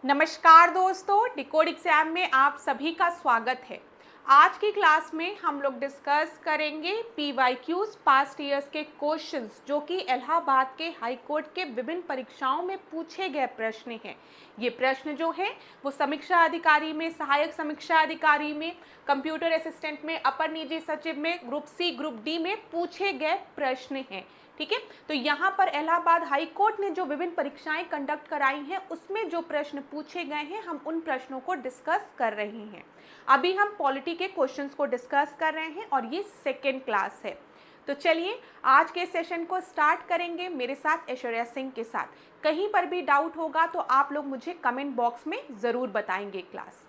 नमस्कार दोस्तों, decode exam में आप सभी का स्वागत है। आज की क्लास में हम लोग डिस्कस करेंगे पीवाईक्यूज पास्ट ईयर्स के क्वेश्चंस जो कि इलाहाबाद के हाई कोर्ट के विभिन्न परीक्षाओं में पूछे गए प्रश्न हैं। ये प्रश्न जो है वो समीक्षा अधिकारी में, सहायक समीक्षा अधिकारी में, कंप्यूटर असिस्टेंट में, अपर निजी सचिव में, ग्रुप सी ग्रुप डी में पूछे गए प्रश्न हैं। ठीक है, तो यहाँ पर इलाहाबाद हाई कोर्ट ने जो विभिन्न परीक्षाएं कंडक्ट कराई हैं उसमें जो प्रश्न पूछे गए हैं हम उन प्रश्नों को डिस्कस कर रहे हैं। अभी हम पॉलिटी के क्वेश्चंस को डिस्कस कर रहे हैं और ये सेकेंड क्लास है। तो चलिए आज के सेशन को स्टार्ट करेंगे मेरे साथ ऐश्वर्या सिंह के साथ। कहीं पर भी डाउट होगा तो आप लोग मुझे कमेंट बॉक्स में ज़रूर बताएंगे। क्लास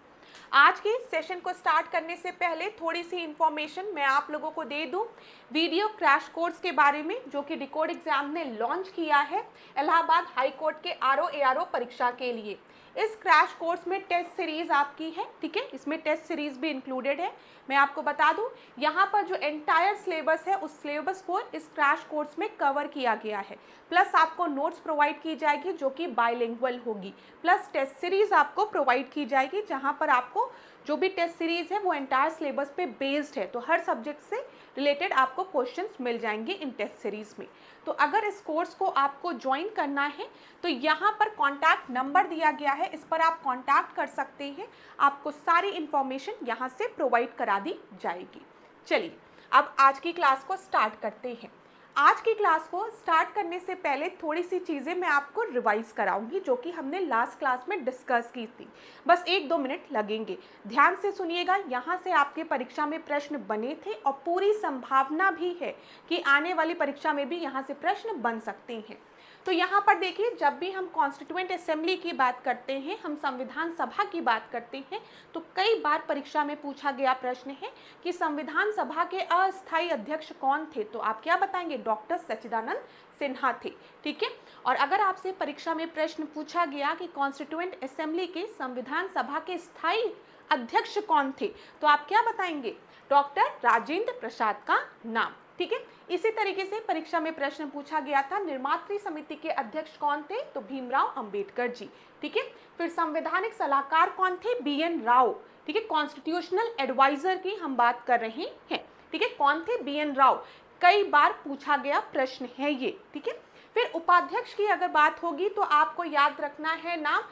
आज के सेशन को स्टार्ट करने से पहले थोड़ी सी इंफॉर्मेशन मैं आप लोगों को दे दूं वीडियो क्रैश कोर्स के बारे में जो कि डिकोड एग्जाम ने लॉन्च किया है इलाहाबाद हाई कोर्ट के आरओ एआरओ परीक्षा के लिए। इस क्रैश कोर्स में टेस्ट सीरीज आपकी है, ठीक है, इसमें टेस्ट सीरीज भी इंक्लूडेड है। मैं आपको बता दूं यहाँ पर जो एंटायर सिलेबस है उस सिलेबस को इस क्रैश कोर्स में कवर किया गया है। प्लस आपको नोट्स प्रोवाइड की जाएगी जो कि बाइलिंगुअल होगी, प्लस टेस्ट सीरीज आपको प्रोवाइड की जाएगी जहाँ पर आपको जो भी टेस्ट सीरीज है वो एंटायर सिलेबस पे बेस्ड है। तो हर सब्जेक्ट से रिलेटेड आपको क्वेश्चंस मिल जाएंगे इन टेस्ट सीरीज में। तो अगर इस कोर्स को आपको ज्वाइन करना है तो यहाँ पर कॉन्टैक्ट नंबर दिया गया है, इस पर आप कॉन्टैक्ट कर सकते हैं। आपको सारी इंफॉर्मेशन यहाँ से प्रोवाइड करा दी जाएगी। चलिए अब आज की क्लास को स्टार्ट करते हैं। आज की क्लास को स्टार्ट करने से पहले थोड़ी सी चीज़ें मैं आपको रिवाइज कराऊंगी जो कि हमने लास्ट क्लास में डिस्कस की थी। बस 1-2 मिनट लगेंगे, ध्यान से सुनिएगा। यहाँ से आपके परीक्षा में प्रश्न बने थे और पूरी संभावना भी है कि आने वाली परीक्षा में भी यहाँ से प्रश्न बन सकते हैं। तो यहाँ पर देखिए, जब भी हम कॉन्स्टिट्यूएंट असेंबली की बात करते हैं, हम संविधान सभा की बात करते हैं, तो कई बार परीक्षा में पूछा गया प्रश्न है कि संविधान सभा के अस्थायी अध्यक्ष कौन थे। तो आप क्या बताएंगे? डॉक्टर सच्चिदानंद सिन्हा थे। ठीक है, और अगर आपसे परीक्षा में प्रश्न पूछा गया कि कॉन्स्टिट्यूएंट असेंबली के संविधान सभा के स्थायी अध्यक्ष कौन थे, तो आप क्या बताएंगे? डॉक्टर राजेंद्र प्रसाद का नाम। ठीक है, इसी तरीके से परीक्षा में प्रश्न पूछा गया था निर्मात्री समिति के अध्यक्ष कौन थे, तो भीमराव अंबेडकर जी। ठीक है, फिर संवैधानिक सलाहकार कौन थे? बीएन राव। ठीक है, कॉन्स्टिट्यूशनल एडवाइजर की हम बात कर रहे हैं। ठीक है, कौन थे? बीएन राव। कई बार पूछा गया प्रश्न है ये। ठीक है, फिर उपाध्यक्ष की अगर बात होगी तो आपको याद रखना है नाम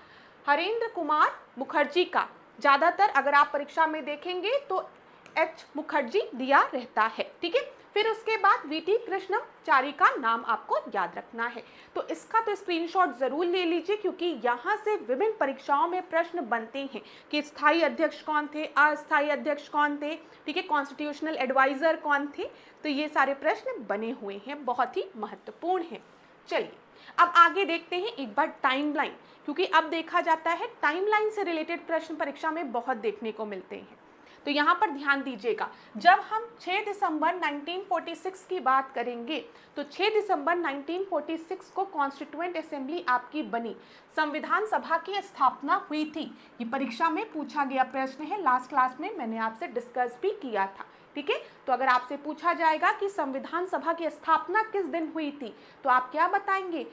हरेंद्र कुमार मुखर्जी का। ज्यादातर अगर आप परीक्षा में देखेंगे तो एच मुखर्जी दिया रहता है। ठीक है, फिर उसके बाद वीटी कृष्णमाचारी का नाम आपको याद रखना है। तो इसका तो स्क्रीनशॉट जरूर ले लीजिए क्योंकि यहाँ से विभिन्न परीक्षाओं में प्रश्न बनते हैं कि स्थायी अध्यक्ष कौन थे, अस्थायी अध्यक्ष कौन थे, ठीक है, कॉन्स्टिट्यूशनल एडवाइजर कौन थे। तो ये सारे प्रश्न बने हुए हैं, बहुत ही महत्वपूर्ण है। चलिए अब आगे देखते हैं एक बार टाइमलाइन, क्योंकि अब देखा जाता है टाइमलाइन से रिलेटेड प्रश्न परीक्षा में बहुत देखने को मिलते हैं। तो यहाँ पर ध्यान दीजिएगा, जब हम 6 दिसंबर 1946 की बात करेंगे तो 6 दिसंबर 1946 को कॉन्स्टिट्यूएंट असेंबली आपकी बनी, संविधान सभा की स्थापना हुई थी। ये परीक्षा में पूछा गया प्रश्न है, लास्ट क्लास में मैंने आपसे डिस्कस भी किया था। ठीक है, तो अगर आपसे पूछा जाएगा कि संविधान सभा की स्थापना किस दिन हुई थी तो आप क्या बताएंगे?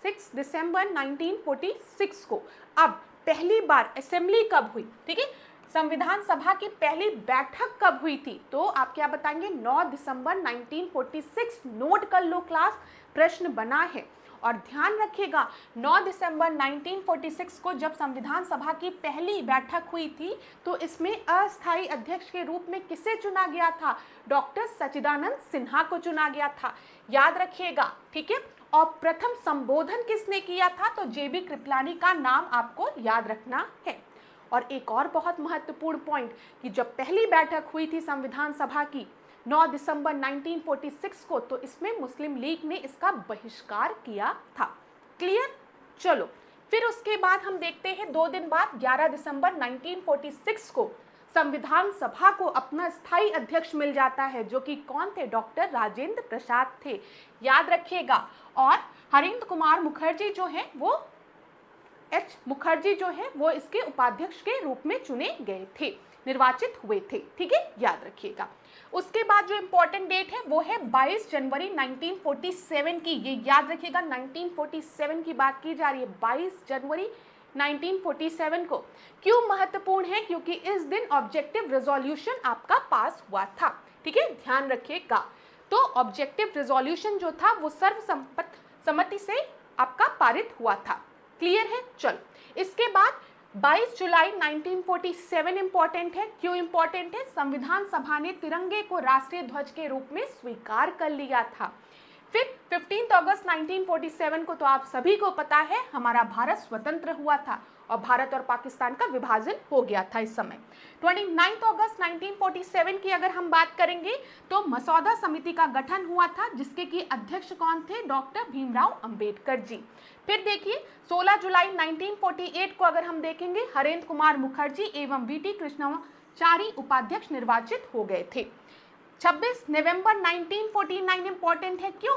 6 दिसंबर 1946 को। अब पहली बार असेंबली कब हुई? ठीक है, संविधान सभा की पहली बैठक कब हुई थी? तो आप क्या बताएंगे? 9 दिसंबर 1946। नोट कर लो क्लास, प्रश्न बना है। और ध्यान रखिएगा 9 दिसंबर 1946 को जब संविधान सभा की पहली बैठक हुई थी तो इसमें अस्थायी अध्यक्ष के रूप में किसे चुना गया था? डॉक्टर सच्चिदानंद सिन्हा को चुना गया था, याद रखिएगा। ठीक है, और प्रथम संबोधन किसने किया था? तो जेबी कृपलानी का नाम आपको याद रखना है। और एक और बहुत महत्वपूर्ण पॉइंट कि जब पहली बैठक हुई थी संविधान सभा की 9 दिसंबर 1946 को, तो इसमें मुस्लिम लीग ने इसका बहिष्कार किया था। क्लियर? चलो फिर उसके बाद हम देखते हैं 2 दिन बाद 11 दिसंबर 1946 को संविधान सभा को अपना स्थायी अध्यक्ष मिल जाता है, जो कि कौन थे? डॉक्टर राजेंद्र प्रसाद थे, याद रखिएगा। और हरेंद्र कुमार मुखर्जी जो है वो एच मुखर्जी जो है वो इसके उपाध्यक्ष के रूप में चुने गए थे, निर्वाचित हुए थे। ठीक है, याद रखिएगा। उसके बाद जो इम्पोर्टेंट डेट है वो है 22 जनवरी 1947 की। ये याद रखिएगा, 1947 की बात की जा रही है, 22 जनवरी 1947 को। क्यों महत्वपूर्ण है? क्योंकि इस दिन ऑब्जेक्टिव रेजोल्यूशन आपका पास हुआ था। ठीक है, ध्यान रखिएगा। तो ऑब्जेक्टिव रेजोल्यूशन जो था वो सर्वसम्मति से आपका पारित हुआ था। क्लियर है? चलो, इसके बाद 22 जुलाई 1947 इंपॉर्टेंट है। क्यों इंपॉर्टेंट है? संविधान सभा ने तिरंगे को राष्ट्रीय ध्वज के रूप में स्वीकार कर लिया था। फिर 15 अगस्त 1947 को तो आप सभी को पता है हमारा भारत स्वतंत्र हुआ था और भारत और पाकिस्तान का विभाजन हो गया था इस समय। 29 अगस्त 1947 की अगर हम बात करेंगे तो मसौदा समिति का गठन हुआ था, जिसके की अध्यक्ष कौन थे? डॉक्टर भीमराव अंबेडकर जी। फिर देखिए 16 जुलाई 1948 को अगर हम देखेंगे, हरेंद्र कुमार मुखर्जी एवं वीटी कृष्णाचारी उपाध्यक्ष निर्वाचित हो गए थे। 26 नवंबर 1949 इंपॉर्टेंट है। क्यों?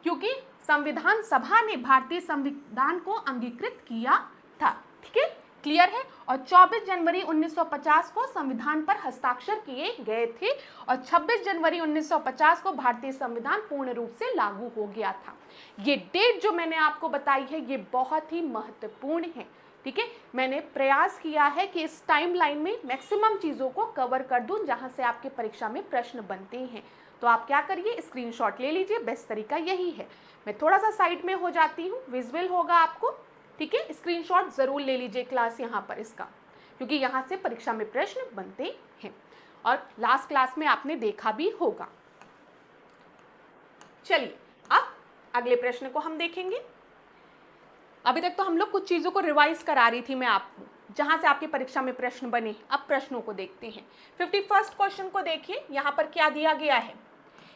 क्योंकि संविधान सभा ने भारतीय संविधान को अंगीकृत किया था। ठीक है, क्लियर है? और 24 जनवरी 1950 को संविधान पर हस्ताक्षर किए गए थे और 26 जनवरी 1950 को भारतीय संविधान पूर्ण रूप से लागू हो गया था। ये डेट जो मैंने आपको बताई है ये बहुत ही महत्वपूर्ण है। ठीक है, मैंने प्रयास किया है कि इस टाइमलाइन में मैक्सिमम चीज़ों को कवर कर दूं जहां से आपके परीक्षा में प्रश्न बनते हैं। तो आप क्या करिए, स्क्रीनशॉट ले लीजिए, बेस्ट तरीका यही है। मैं थोड़ा सा साइड में हो जाती हूँ, विजुअल होगा आपको। ठीक है, स्क्रीनशॉट जरूर ले लीजिए क्लास यहाँ पर इसका, क्योंकि यहाँ से परीक्षा में प्रश्न बनते हैं और लास्ट क्लास में आपने देखा भी होगा। चलिए अब अगले प्रश्न को हम देखेंगे। अभी तक तो हम लोग कुछ चीज़ों को रिवाइज करा रही थी मैं आपको, जहां से आपकी परीक्षा में प्रश्न बने। अब प्रश्नों को देखते हैं। 51 क्वेश्चन को देखिए, यहाँ पर क्या दिया गया है।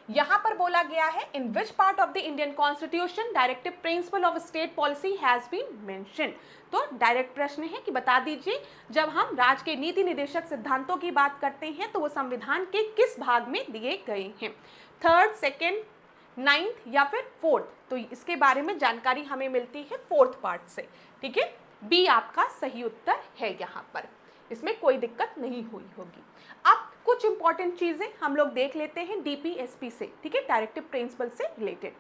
यहाँ पर बोला गया है, in which part of the Indian constitution directive principle of state policy has been mentioned. तो डायरेक्ट प्रश्न है कि बता दीजिए, जब हम राज्य के नीति निर्देशक सिद्धांतों की बात करते हैं तो वो संविधान के किस भाग में दिए गए हैं? थर्ड, सेकेंड, 9th या फिर 4th? तो इसके बारे में जानकारी हमें मिलती है 4th पार्ट से। ठीक है, बी आपका सही उत्तर है यहाँ पर, इसमें कोई दिक्कत नहीं हुई होगी। अब कुछ इंपॉर्टेंट चीजें हम लोग देख लेते हैं डीपीएसपी से। ठीक है, डायरेक्टिव प्रिंसिपल से रिलेटेड।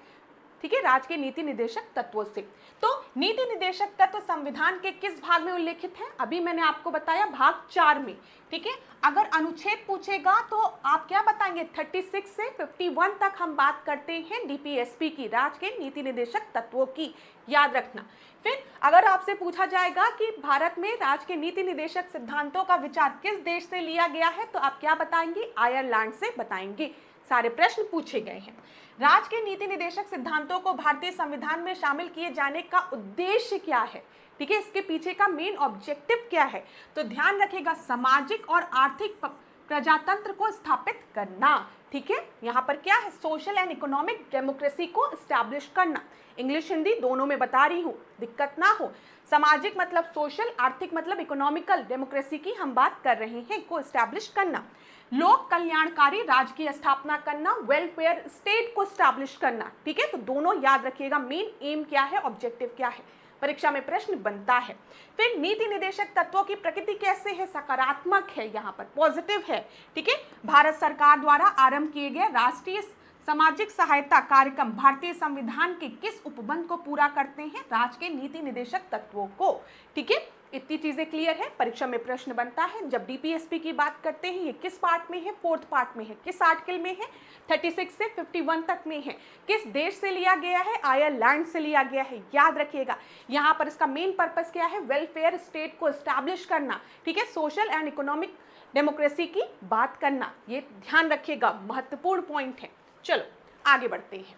ठीक है, राज्य के नीति निर्देशक तत्वों से। तो नीति निर्देशक तत्व संविधान के किस भाग में उल्लेखित है? अभी मैंने आपको बताया भाग 4 में। ठीक है, अगर अनुच्छेद पूछेगा तो आप क्या बताएंगे? 36 से 51 तक हम बात करते हैं डीपीएसपी की, राज्य के नीति निर्देशक तत्वों की, याद रखना। फिर अगर आपसे पूछा जाएगा कि भारत में राज्य के नीति निर्देशक सिद्धांतों का विचार किस देश से लिया गया है, तो आप क्या बताएंगे? आयरलैंड से बताएंगे। सारे प्रश्न पूछे गए हैं। राज्य के नीति निर्देशक सिद्धांतों को भारतीय संविधान में शामिल किए जाने का उद्देश्य क्या है? ठीक है, इसके पीछे का मेन ऑब्जेक्टिव क्या है? तो ध्यान रखिएगा, सामाजिक और आर्थिक प्रजातंत्र को स्थापित करना। ठीक है, यहाँ पर क्या है? सोशल एंड इकोनॉमिक डेमोक्रेसी को स्टैब्लिश करना। इंग्लिश हिंदी दोनों में बता रही हूँ, दिक्कत ना हो। सामाजिक मतलब सोशल, आर्थिक मतलब इकोनॉमिकल, डेमोक्रेसी की हम बात कर रहे हैं, को स्टैब्लिश करना। लोक कल्याणकारी राज्य की स्थापना करना, वेलफेयर स्टेट को स्टैब्लिश करना। ठीक है, तो दोनों याद रखिएगा, मेन एम क्या है, ऑब्जेक्टिव क्या है, परीक्षा में प्रश्न बनता है। फिर नीति निर्देशक तत्वों की प्रकृति कैसे है? सकारात्मक है, यहाँ पर पॉजिटिव है। ठीक है, भारत सरकार द्वारा आरंभ किए गए राष्ट्रीय सामाजिक सहायता कार्यक्रम भारतीय संविधान के किस उपबंध को पूरा करते हैं? राज्य के नीति निर्देशक तत्वों को। ठीक है, इतनी चीजें क्लियर है, परीक्षा में प्रश्न बनता है। जब डीपीएसपी की बात करते हैं, ये किस पार्ट में है? 4th पार्ट में है। किस आर्टिकल में है? 36 से 51 तक में है। किस देश से लिया गया है? आयरलैंड से लिया गया है, याद रखिएगा। यहाँ पर इसका मेन पर्पस क्या है? वेलफेयर स्टेट को स्टैब्लिश करना। ठीक है, सोशल एंड इकोनॉमिक डेमोक्रेसी की बात करना, ये ध्यान रखिएगा, महत्वपूर्ण पॉइंट है। चलो आगे बढ़ते हैं।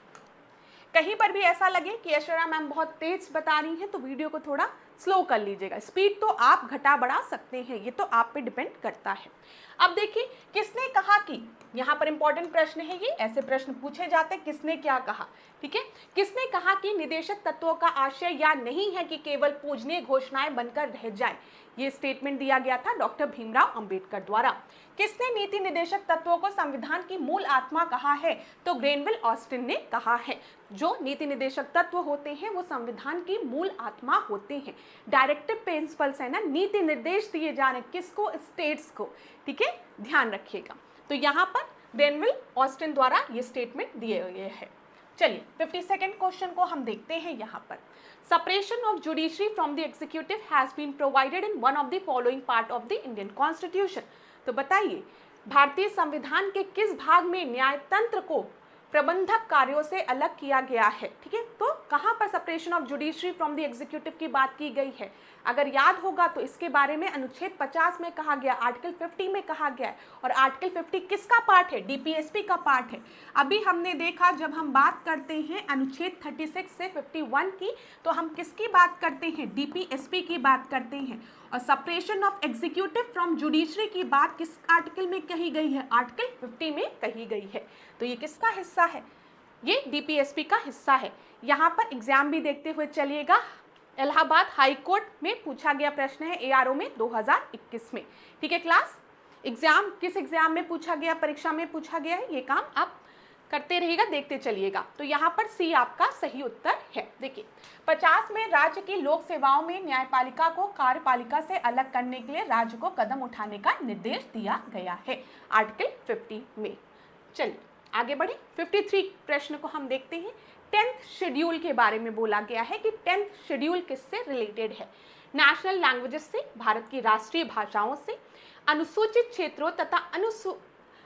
कहीं पर भी ऐसा लगे कि ऐश्वर्या मैम बहुत तेज बता रही हैं तो वीडियो को थोड़ा स्लो कर लीजिएगा। स्पीड तो आप घटा बढ़ा सकते हैं, ये तो आप पे डिपेंड करता है। अब देखिए, किसने कहा कि, यहाँ पर इंपॉर्टेंट प्रश्न है ये, ऐसे प्रश्न पूछे जाते हैं, किसने क्या कहा। ठीक है, किसने कहा कि निदेशक तत्वों का आशय यह नहीं है कि केवल पूजनीय घोषणाएं बनकर रह जाए? ये स्टेटमेंट दिया गया था डॉक्टर भीमराव अंबेडकर द्वारा। किसने नीति निर्देशक तत्वों को संविधान की मूल आत्मा कहा है? तो ग्रेनविल ऑस्टिन ने कहा है। जो नीति निर्देशक तत्व होते हैं वो संविधान की मूल आत्मा होते हैं। डायरेक्टिव प्रिंसिपल्स है ना, नीति निर्देश दिए जा रहे किसको? स्टेट्स को। ठीक है, ध्यान रखिएगा। तो यहाँ पर ग्रेनविल ऑस्टिन द्वारा ये स्टेटमेंट दिए गए हैं। चलिए 52nd क्वेश्चन को हम देखते हैं यहाँ पर। Separation of judiciary from the executive has been provided in one of the following part of the Indian constitution. तो बताइए भारतीय संविधान के किस भाग में न्यायतंत्र को प्रबंधक कार्यों से अलग किया गया है। ठीक है, तो कहाँ पर separation of judiciary from the executive की बात की गई है? अगर याद होगा तो इसके बारे में अनुच्छेद 50 में कहा गया, आर्टिकल 50 में कहा गया है। और आर्टिकल 50 किसका पार्ट है? डीपीएसपी का पार्ट है। अभी हमने देखा जब हम बात करते हैं अनुच्छेद 36 से 51 की, तो हम किसकी बात करते हैं? डीपीएसपी की बात करते हैं। और separation of executive from judiciary की बात किस आर्टिकल में कही गई है? आर्टिकल 50 में कही गई है। तो ये किसका हिस्सा है? ये डीपीएसपी का हिस्सा है। यहाँ पर एग्जाम भी देखते हुए चलिएगा। इलाहाबाद हाई कोर्ट में पूछा गया प्रश्न है एआरओ में 2021 में। ठीक है क्लास, एग्जाम किस एग्जाम में पूछा गया, परीक्षा में पूछा गया है, ये काम आप करते रहिएगा, देखते चलिएगा। तो यहाँ पर सी आपका सही उत्तर है। देखिए 50 में राज्य की लोक सेवाओं में न्यायपालिका को कार्यपालिका से अलग करने के लिए राज्य को कदम उठाने का निर्देश दिया गया है, आर्टिकल 50 में। चलिए आगे बढ़े। 53 प्रश्न को हम देखते हैं। 10th शेड्यूल के बारे में बोला गया है कि 10th शेड्यूल किससे रिलेटेड है? नेशनल लैंग्वेजेस से, भारत की राष्ट्रीय भाषाओं से, अनुसूचित क्षेत्रों तथा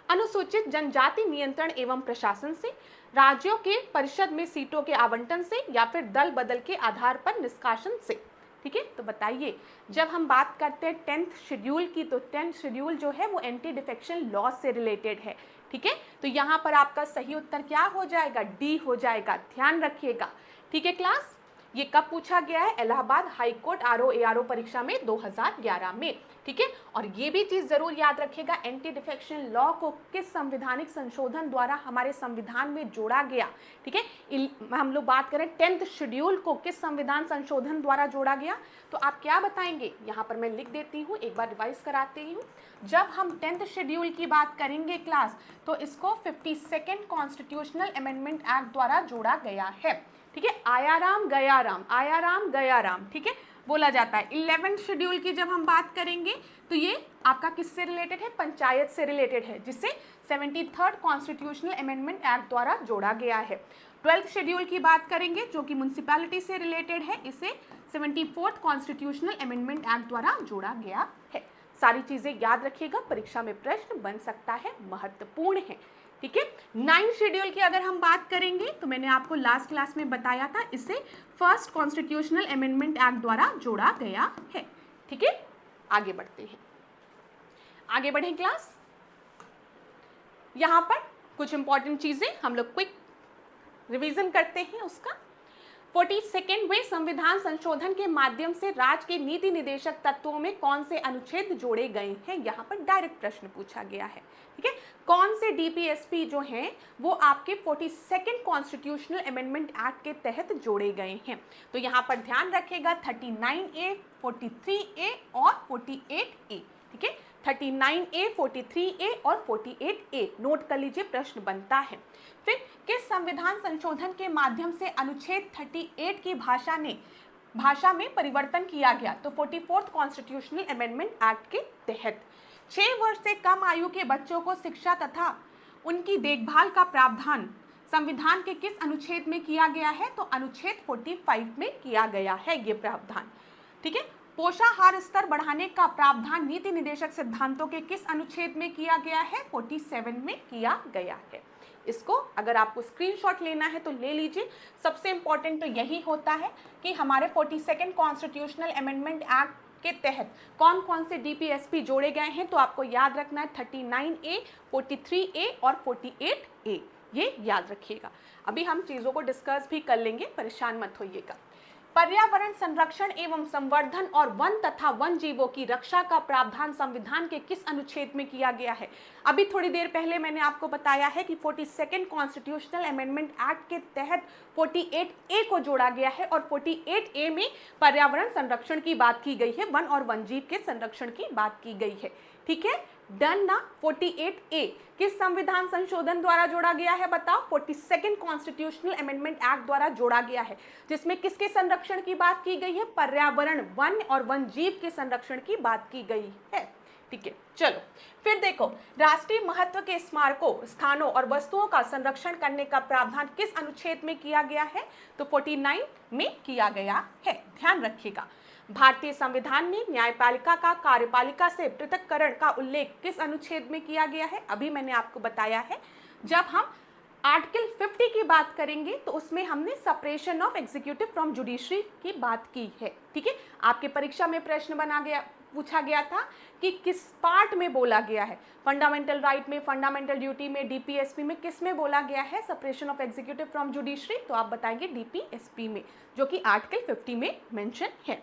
अनुसूचित जनजाति नियंत्रण एवं प्रशासन से, राज्यों के परिषद में सीटों के आवंटन से, या फिर दल बदल के आधार पर निष्कासन से। ठीक है, तो बताइए जब हम बात करते हैं 10th शेड्यूल की, तो 10th शेड्यूल जो है वो एंटी डिफेक्शन लॉ से रिलेटेड है। ठीक है, तो यहाँ पर आपका सही उत्तर क्या हो जाएगा? डी हो जाएगा, ध्यान रखिएगा। ठीक है क्लास, ये कब पूछा गया है? Allahabad high court RO ARO परीक्षा में 2011 में। ठीक है, और ये भी चीज जरूर याद रखिएगा, एंटी डिफेक्शन लॉ को किस संवैधानिक संशोधन द्वारा हमारे संविधान में जोड़ा गया। ठीक है, हम लोग बात करें 10th शेड्यूल को किस संविधान संशोधन द्वारा जोड़ा गया, तो आप क्या बताएंगे? यहाँ पर मैं लिख देती हूँ, एक बार रिवाइज कराती हूँ। जब हम 10th शेड्यूल की बात करेंगे क्लास, तो इसको 52nd कॉन्स्टिट्यूशनल अमेंडमेंट एक्ट द्वारा जोड़ा गया है। ठीक है, आया राम गया राम, आया राम गया राम, ठीक है, बोला जाता है। 11th शेड्यूल की जब हम बात करेंगे तो ये आपका किससे रिलेटेड है? पंचायत से रिलेटेड है, जिसे 73rd कॉन्स्टिट्यूशनल अमेंडमेंट एक्ट द्वारा जोड़ा गया है। 12th शेड्यूल की बात करेंगे जो कि म्युनिसिपैलिटी से रिलेटेड है, इसे 74th कॉन्स्टिट्यूशनल अमेंडमेंट एक्ट द्वारा जोड़ा गया है। सारी चीजें याद रखिएगा, परीक्षा में प्रश्न बन सकता है, महत्वपूर्ण है। ठीक है, 9th शेड्यूल की अगर हम बात करेंगे तो मैंने आपको लास्ट क्लास में बताया था, इसे फर्स्ट कॉन्स्टिट्यूशनल अमेंडमेंट एक्ट द्वारा जोड़ा गया है। ठीक है, आगे बढ़ते हैं, आगे बढ़ें क्लास। यहां पर कुछ इंपॉर्टेंट चीजें हम लोग क्विक रिवीजन करते हैं उसका। 42वें संविधान संशोधन के माध्यम से राज्य के नीति निदेशक तत्वों में कौन से अनुच्छेद जोड़े गए हैं? यहाँ पर डायरेक्ट प्रश्न पूछा गया है। ठीक है, कौन से डीपीएसपी जो हैं वो आपके 42nd कॉन्स्टिट्यूशनल अमेंडमेंट एक्ट के तहत जोड़े गए हैं? तो यहाँ पर ध्यान रखिएगा 39A, 43A और 48A। ठीक है, 39A, 43A और 48A नोट कर लीजिए, प्रश्न बनता है। फिर किस संविधान संशोधन के माध्यम से अनुच्छेद 38 की भाषा में परिवर्तन किया गया? तो 44th कॉन्स्टिट्यूशनल अमेंडमेंट एक्ट के तहत। 6 वर्ष से कम आयु के बच्चों को शिक्षा तथा उनकी देखभाल का प्रावधान संविधान के किस अनुच्छेद में किया गया है? तो अनुच्छेद 45 में किया गया है ये प्रावधान। ठीक है, पोषाहार स्तर बढ़ाने का प्रावधान नीति निदेशक सिद्धांतों के किस अनुच्छेद में किया गया है? 47 में किया गया है। इसको अगर आपको स्क्रीनशॉट लेना है तो ले लीजिए। सबसे इंपॉर्टेंट तो यही होता है कि हमारे 42nd कॉन्स्टिट्यूशनल अमेंडमेंट एक्ट के तहत कौन कौन से डीपीएसपी जोड़े गए हैं, तो आपको याद रखना है 39A, 43A और 48A, ये याद रखिएगा। अभी हम चीज़ों को डिस्कस भी कर लेंगे, परेशान मत होइएगा। पर्यावरण संरक्षण एवं संवर्धन और वन तथा वन जीवों की रक्षा का प्रावधान संविधान के किस अनुच्छेद में किया गया है? अभी थोड़ी देर पहले मैंने आपको बताया है कि 42nd कॉन्स्टिट्यूशनल अमेंडमेंट एक्ट के तहत 48A को जोड़ा गया है और 48A में पर्यावरण संरक्षण की बात की गई है, वन और वन जीव के संरक्षण की बात की गई है। ठीक है, डन ना। 48A किस संविधान संशोधन द्वारा जोड़ा गया है? बताओ, 42nd कॉन्स्टिट्यूशनल अमेंडमेंट एक्ट द्वारा जोड़ा गया है, जिसमें किसके संरक्षण की बात की गई है? पर्यावरण, वन और वन जीव के संरक्षण की बात की गई है। ठीक है, चलो फिर देखो, राष्ट्रीय महत्व के स्मारकों, स्थानों और वस्तुओं का संरक्षण करने का प्रावधान किस अनुच्छेद में किया गया है? तो 49 में किया गया है, ध्यान रखिएगा। भारतीय संविधान में न्यायपालिका का कार्यपालिका से पृथक्करण का उल्लेख किस अनुच्छेद में किया गया है? अभी मैंने आपको बताया है। जब हम आर्टिकल 50 की बात करेंगे तो उसमें हमने separation of executive from judiciary की बात की है, ठीक है। आपके परीक्षा में प्रश्न पूछा गया था कि किस पार्ट में बोला गया है, फंडामेंटल राइट में, फंडामेंटल ड्यूटी में, डीपीएसपी में, किस में बोला गया है separation of executive from judiciary? तो आप बताएंगे डीपीएसपी में, जो कि आर्टिकल 50 में मेंशन है।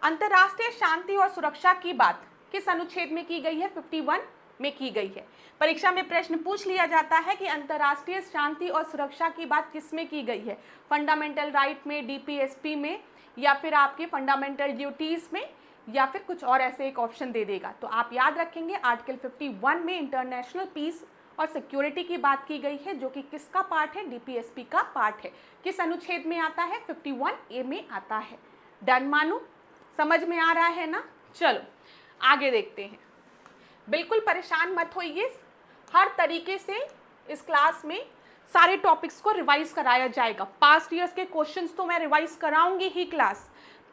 अंतर्राष्ट्रीय शांति और सुरक्षा की बात किस अनुच्छेद में की गई है? 51 में की गई है। परीक्षा में प्रश्न पूछ लिया जाता है कि अंतर्राष्ट्रीय शांति और सुरक्षा की बात किस में की गई है? फंडामेंटल राइट में, डीपीएसपी में, या फिर आपके फंडामेंटल ड्यूटीज में, या फिर कुछ और ऐसे एक ऑप्शन दे देगा। तो आप याद रखेंगे आर्टिकल 51 में इंटरनेशनल पीस और सिक्योरिटी की बात की गई है, जो कि किसका पार्ट है? डीपीएसपी का पार्ट है। किस अनुच्छेद में आता है? 51A में आता है। डन मानू? समझ में आ रहा है ना? चलो आगे देखते हैं। बिल्कुल परेशान मत होइए, हर तरीके से इस क्लास में सारे टॉपिक्स को रिवाइज कराया जाएगा। पास्ट ईयर्स के क्वेश्चंस तो मैं रिवाइज कराऊंगी ही क्लास,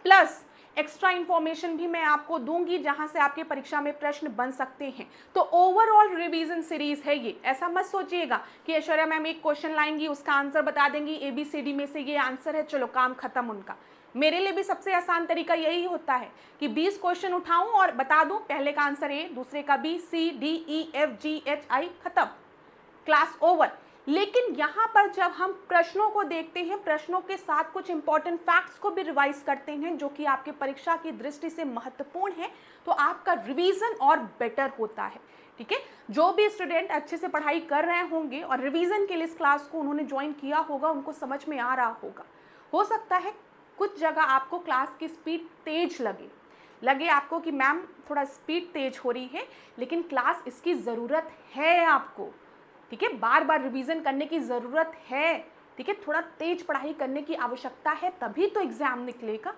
प्लस एक्स्ट्रा इन्फॉर्मेशन भी मैं आपको दूंगी जहां से आपके परीक्षा में प्रश्न बन सकते हैं। तो ओवरऑल रिवीजन सीरीज है ये। ऐसा मत सोचिएगा कि ऐश्वर्या मैम एक क्वेश्चन लाएंगी, उसका आंसर बता देंगी, ABCD में से ये आंसर है, चलो काम खत्म उनका। मेरे लिए भी सबसे आसान तरीका यही होता है कि 20 क्वेश्चन उठाऊं और बता दूं पहले का आंसर A, दूसरे का B, C, D, E, F, G, H, I, खत्म, क्लास ओवर। लेकिन यहाँ पर जब हम प्रश्नों को देखते हैं, प्रश्नों के साथ कुछ इंपॉर्टेंट फैक्ट्स को भी रिवाइज करते हैं, जो कि आपके परीक्षा की दृष्टि से महत्वपूर्ण है, तो आपका रिवीजन और बेटर होता है, ठीक है। जो भी स्टूडेंट अच्छे से पढ़ाई कर रहे होंगे और रिवीजन के लिए इस क्लास को उन्होंने ज्वाइन किया होगा, उनको समझ में आ रहा होगा। हो सकता है कुछ जगह आपको क्लास की स्पीड तेज लगे आपको कि मैम थोड़ा स्पीड तेज हो रही है, लेकिन क्लास इसकी ज़रूरत है आपको, ठीक है। बार बार रिवीजन करने की ज़रूरत है, ठीक है। थोड़ा तेज पढ़ाई करने की आवश्यकता है, तभी तो एग्जाम निकलेगा।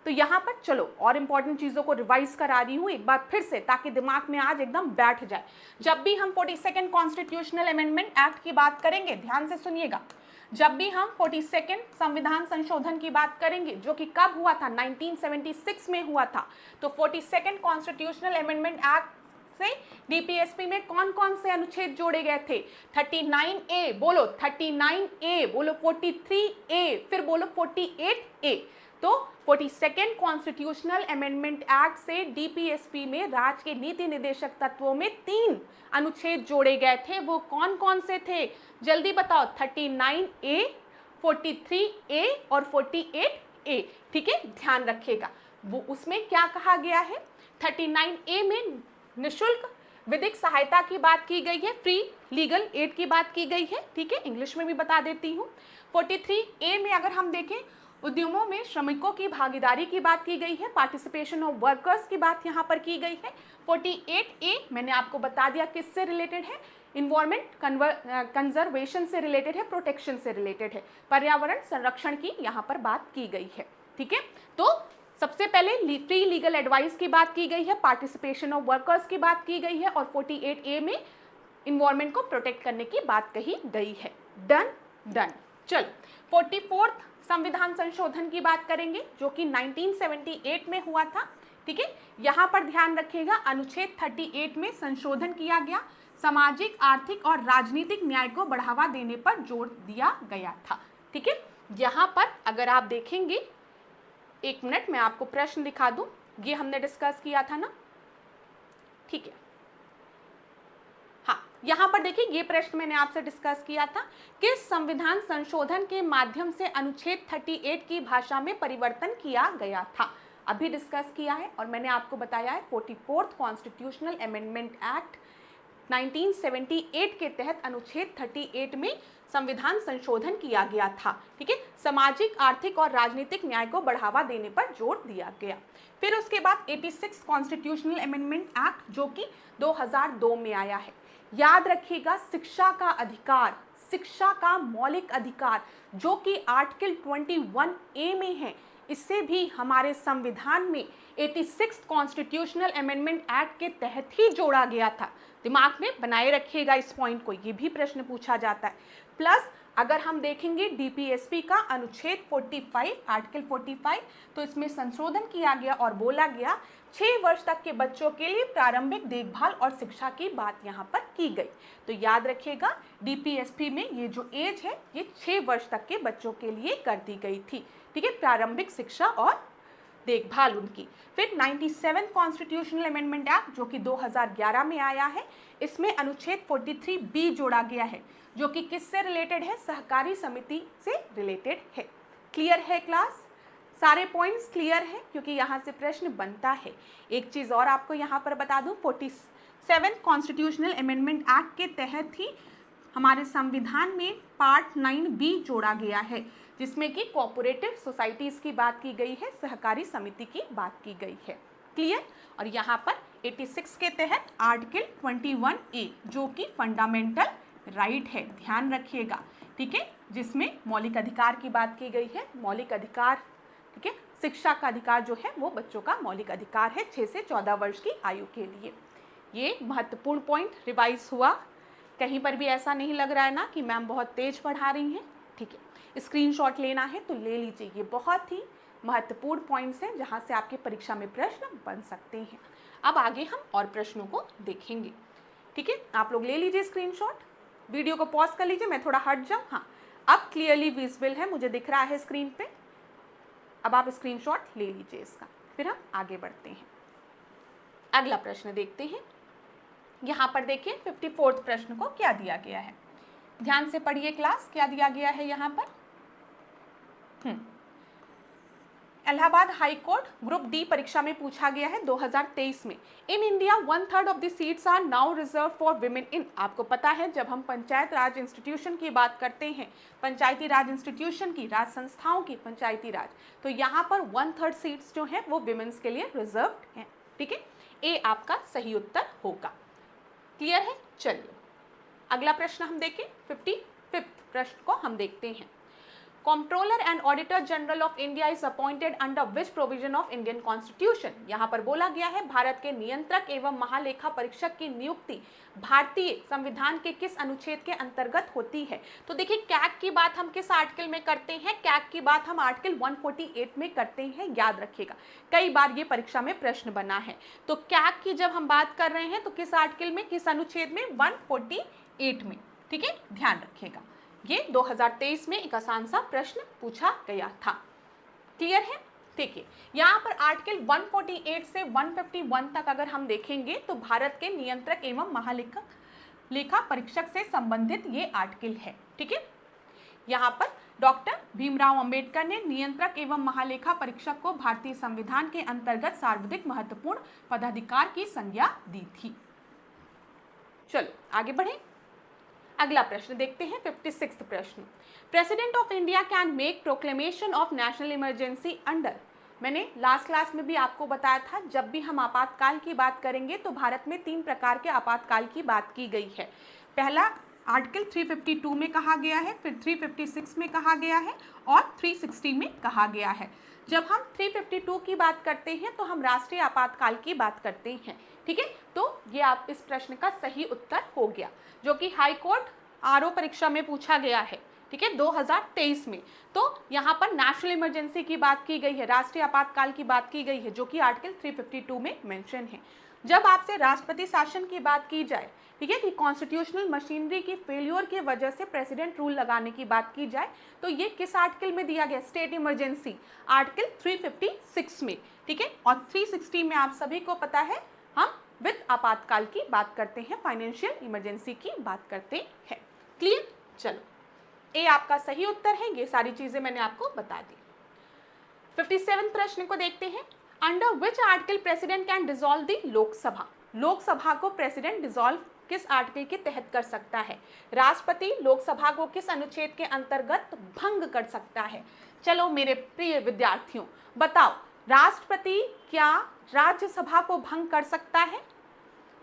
तो यहाँ पर चलो और इम्पॉर्टेंट चीज़ों को रिवाइज करा रही हूँ एक बार फिर से, ताकि दिमाग में आज एकदम बैठ जाए। जब भी हम 42nd कॉन्स्टिट्यूशनल अमेंडमेंट एक्ट की बात करेंगे, ध्यान से सुनिएगा, जब भी हम 42nd संविधान संशोधन की बात करेंगे, जो कि कब हुआ था? 1976 में हुआ था। तो 42nd कॉन्स्टिट्यूशनल अमेंडमेंट एक्ट से डीपीएसपी में कौन कौन से अनुच्छेद जोड़े गए थे? 39A, बोलो 39A, बोलो 43A, फिर बोलो 48A। तो 42nd कॉन्स्टिट्यूशनल अमेंडमेंट एक्ट से डीपीएसपी में राज्य के नीति निर्देशक तत्वों में 3 अनुच्छेद जोड़े गए थे। वो कौन कौन से थे? जल्दी बताओ। 39A, 43A और 48A, ठीक है, ध्यान रखिएगा। वो उसमें क्या कहा गया है? 39A में निःशुल्क विधिक सहायता की बात की गई है, फ्री लीगल एड की बात की गई है, ठीक है, इंग्लिश में भी बता देती हूँ। 43A में अगर हम देखें, उद्यमों में श्रमिकों की भागीदारी की बात की गई है, पार्टिसिपेशन ऑफ वर्कर्स की बात यहाँ पर की गई है। 48A मैंने आपको बता दिया किससे रिलेटेड है, इन्वायरमेंट कंजर्वेशन से रिलेटेड है, प्रोटेक्शन से रिलेटेड है, पर्यावरण संरक्षण की यहाँ पर बात की गई है, ठीक है। तो सबसे पहले फ्री लीगल एडवाइस की बात की गई है, पार्टिसिपेशन ऑफ वर्कर्स की बात की गई है, और 48A में इन्वायरमेंट को प्रोटेक्ट करने की बात कही गई है। डन। चलो 44th संविधान संशोधन की बात करेंगे, जो कि 1978 में हुआ था, ठीक है। यहाँ पर ध्यान रखिएगा, अनुच्छेद 38 में संशोधन किया गया, सामाजिक, आर्थिक और राजनीतिक न्याय को बढ़ावा देने पर जोर दिया गया था, ठीक है। यहाँ पर अगर आप देखेंगे, एक मिनट मैं आपको प्रश्न दिखा दूं, ये हमने डिस्कस किया था ना, ठीक है। हाँ, यहाँ पर देखिए, ये प्रश्न मैंने आपसे डिस्कस किया था, किस संविधान संशोधन के माध्यम से अनुच्छेद 38 की भाषा में परिवर्तन किया गया था? अभी डिस्कस किया है और मैंने आपको बताया है 44th कॉन्स्टिट्यूशनल अमेंडमेंट एक्ट 1978 के तहत अनुच्छेद 38 में संविधान संशोधन किया गया था, ठीक है। सामाजिक, आर्थिक और राजनीतिक न्याय को बढ़ावा देने पर जोर दिया गया। फिर उसके बाद 86 कॉन्स्टिट्यूशनल अमेंडमेंट एक्ट, जो कि 2002 में आया है। याद रखिएगा, शिक्षा का अधिकार, शिक्षा का मौलिक अधिकार, जो कि आर्टिकल 21A में है, इससे भी हमारे संविधान में 86 कॉन्स्टिट्यूशनल अमेंडमेंट एक्ट के तहत ही जोड़ा गया था। दिमाग में बनाए रखिएगा इस पॉइंट को, ये भी प्रश्न पूछा जाता है। प्लस अगर हम देखेंगे डीपीएसपी का अनुच्छेद 45 आर्टिकल 45, तो इसमें संशोधन किया गया और बोला गया 6 वर्ष तक के बच्चों के लिए प्रारंभिक देखभाल और शिक्षा की बात यहाँ पर की गई। तो याद रखिएगा डीपीएसपी में ये जो एज है ये 6 वर्ष तक के बच्चों के लिए कर दी गई थी, ठीक है, प्रारंभिक शिक्षा और देखभाल उनकी। फिर 97 कॉन्स्टिट्यूशनल अमेंडमेंट एक्ट जो कि 2011 में आया है, इसमें अनुच्छेद 43B जोड़ा गया है जो कि किससे रिलेटेड है, सहकारी समिति से रिलेटेड है। क्लियर है क्लास, सारे पॉइंट्स क्लियर है, क्योंकि यहाँ से प्रश्न बनता है। एक चीज़ और आपको यहाँ पर बता दूँ, 47 कॉन्स्टिट्यूशनल अमेंडमेंट एक्ट के तहत ही हमारे संविधान में पार्ट 9B जोड़ा गया है जिसमें कि कोऑपरेटिव सोसाइटीज़ की बात की गई है, सहकारी समिति की बात की गई है। क्लियर। और यहाँ पर 86 के तहत आर्टिकल 21A जो कि फंडामेंटल राइट है, ध्यान रखिएगा, ठीक है, जिसमें मौलिक अधिकार की बात की गई है। मौलिक अधिकार, ठीक है, शिक्षा का अधिकार जो है वो बच्चों का मौलिक अधिकार है 6 से 14 वर्ष की आयु के लिए। ये महत्वपूर्ण पॉइंट रिवाइज हुआ, कहीं पर भी ऐसा नहीं लग रहा है ना कि मैम बहुत तेज पढ़ा रही हैं, ठीक है। स्क्रीनशॉट लेना है तो ले लीजिए, ये बहुत ही महत्वपूर्ण पॉइंट्स हैं जहाँ से आपके परीक्षा में प्रश्न बन सकते हैं। अब आगे हम और प्रश्नों को देखेंगे, ठीक है। आप लोग ले लीजिए स्क्रीनशॉट, वीडियो को पॉज कर लीजिए, मैं थोड़ा हट जाऊँ। हाँ, अब क्लियरली विजिबल है, मुझे दिख रहा है स्क्रीन पे। अब आप स्क्रीनशॉट ले लीजिए इसका, फिर हम आगे बढ़ते हैं। अगला प्रश्न देखते हैं। यहाँ पर देखिए 54वां प्रश्न को क्या दिया गया है, ध्यान से पढ़िए क्लास, क्या दिया गया है यहाँ पर। Allahabad high court group D परीक्षा में पूछा गया है 2023 में। In India 1/3 of the seats are now reserve for women in. आपको पता है जब हम पंचायत राज इंस्टीट्यूशन की बात करते हैं, पंचायती राज इंस्टीट्यूशन की, राज संस्थाओं की, पंचायती राज, तो यहाँ पर 1/3 सीट्स जो हैं वो विमेन्स के लिए रिजर्व्ड हैं, ठीक है। ए आपका सही उत्तर होगा। क्लियर है। चलिए अगला प्रश्न हम देखें, 55वां प्रश्न को हम देखते हैं। Controller and auditor general of India is appointed under which provision of Indian constitution. यहाँ पर बोला गया है भारत के नियंत्रक एवं महालेखा परीक्षक की नियुक्ति भारतीय संविधान के किस अनुच्छेद के अंतर्गत होती है। तो देखिए कैग की बात हम किस आर्टिकल में करते हैं, कैग की बात हम आर्टिकल 148 में करते हैं, याद रखिएगा, कई बार ये परीक्षा में प्रश्न बना है। तो कैग की जब हम बात कर रहे हैं तो किस आर्टिकल में, किस अनुच्छेद में, 148 में, ठीक है, ध्यान रखिएगा। ये 2023 में एक आसान सा प्रश्न पूछा गया था। क्लियर है। देखिए यहाँ पर आर्टिकल 148 से 151 तक अगर हम देखेंगे तो भारत के नियंत्रक एवं महालेखा परीक्षक से संबंधित ये आर्टिकल है, ठीक है। यहाँ पर डॉक्टर भीमराव अंबेडकर ने नियंत्रक एवं महालेखा परीक्षक को भारतीय संविधान के अंतर्गत सर्वाधिक महत्वपूर्ण पदाधिकार की संज्ञा दी थी। चलो आगे बढ़े, अगला प्रश्न देखते हैं, 56वां प्रश्न। President of India can make proclamation of national emergency under. मैंने लास्ट क्लास में भी आपको बताया था जब भी हम आपातकाल की बात करेंगे तो भारत में 3 प्रकार के आपातकाल की बात की गई है। पहला आर्टिकल 352 में कहा गया है, फिर 356 में कहा गया है और 360 में कहा गया है। जब हम 352 की बात करते हैं तो हम राष्ट्रीय आपातकाल की बात करते हैं, ठीक है। तो ये आप इस प्रश्न का सही उत्तर हो गया, जो कि हाई कोर्ट आरओ परीक्षा में पूछा गया है, ठीक है, 2023 में। तो यहाँ पर नेशनल इमरजेंसी की बात की गई है, राष्ट्रीय आपातकाल की बात की गई है, जो कि आर्टिकल 352 में मेंशन है। जब आपसे राष्ट्रपति शासन की बात की जाए, ठीक है, कि कॉन्स्टिट्यूशनल मशीनरी की फेल्योर की वजह से प्रेसिडेंट रूल लगाने की बात की जाए तो ये किस आर्टिकल में दिया गया, स्टेट इमरजेंसी, आर्टिकल 356 में, ठीक है। और 360 में आप सभी को पता है हम वित्त आपातकाल की बात करते हैं, फाइनेंशियल इमरजेंसी की बात करते हैं। क्लियर। चलो ए आपका सही उत्तर है, ये सारी चीजें मैंने आपको बता दी। 57 प्रश्न को देखते हैं। Under which article president can dissolve the Lok Sabha. Lok Sabha को प्रेसिडेंट डिसॉल्व किस आर्टिकल के तहत कर सकता है। राष्ट्रपति लोकसभा को किस अनुच्छेद के अंतर्गत भंग कर सकता है। चलो मेरे प्रिय विद्यार्थियों बताओ, राष्ट्रपति क्या राज्यसभा को भंग कर सकता है।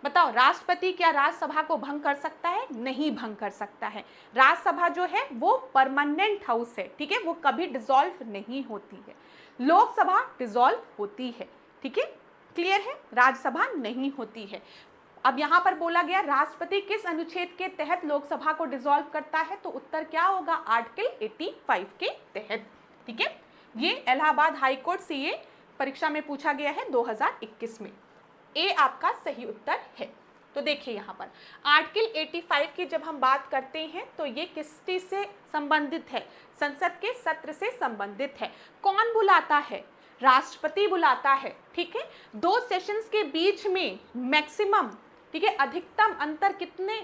बताओ, राष्ट्रपति क्या राज्यसभा को भंग कर सकता है? नहीं भंग कर सकता है। राज्यसभा जो है वो परमानेंट हाउस है, ठीक है, वो कभी डिसॉल्व नहीं होती है। लोकसभा डिसॉल्व होती है, ठीक है, क्लियर है, राज्यसभा नहीं होती है। अब यहाँ पर बोला गया राष्ट्रपति किस अनुच्छेद के तहत लोकसभा को डिसॉल्व करता है, तो उत्तर क्या होगा? आर्टिकल 85 के तहत, ठीक है। ये इलाहाबाद हाई कोर्ट सीए परीक्षा में पूछा गया है 2021 में। ए आपका सही उत्तर है। तो देखिए यहाँ पर आर्टिकल 85 की जब हम बात करते हैं तो ये किस चीज से संबंधित है? संसद के सत्र से संबंधित है। कौन बुलाता है? राष्ट्रपति बुलाता है, ठीक है। दो सेशंस के बीच में मैक्सिमम, ठीक है, अधिकतम अंतर कितने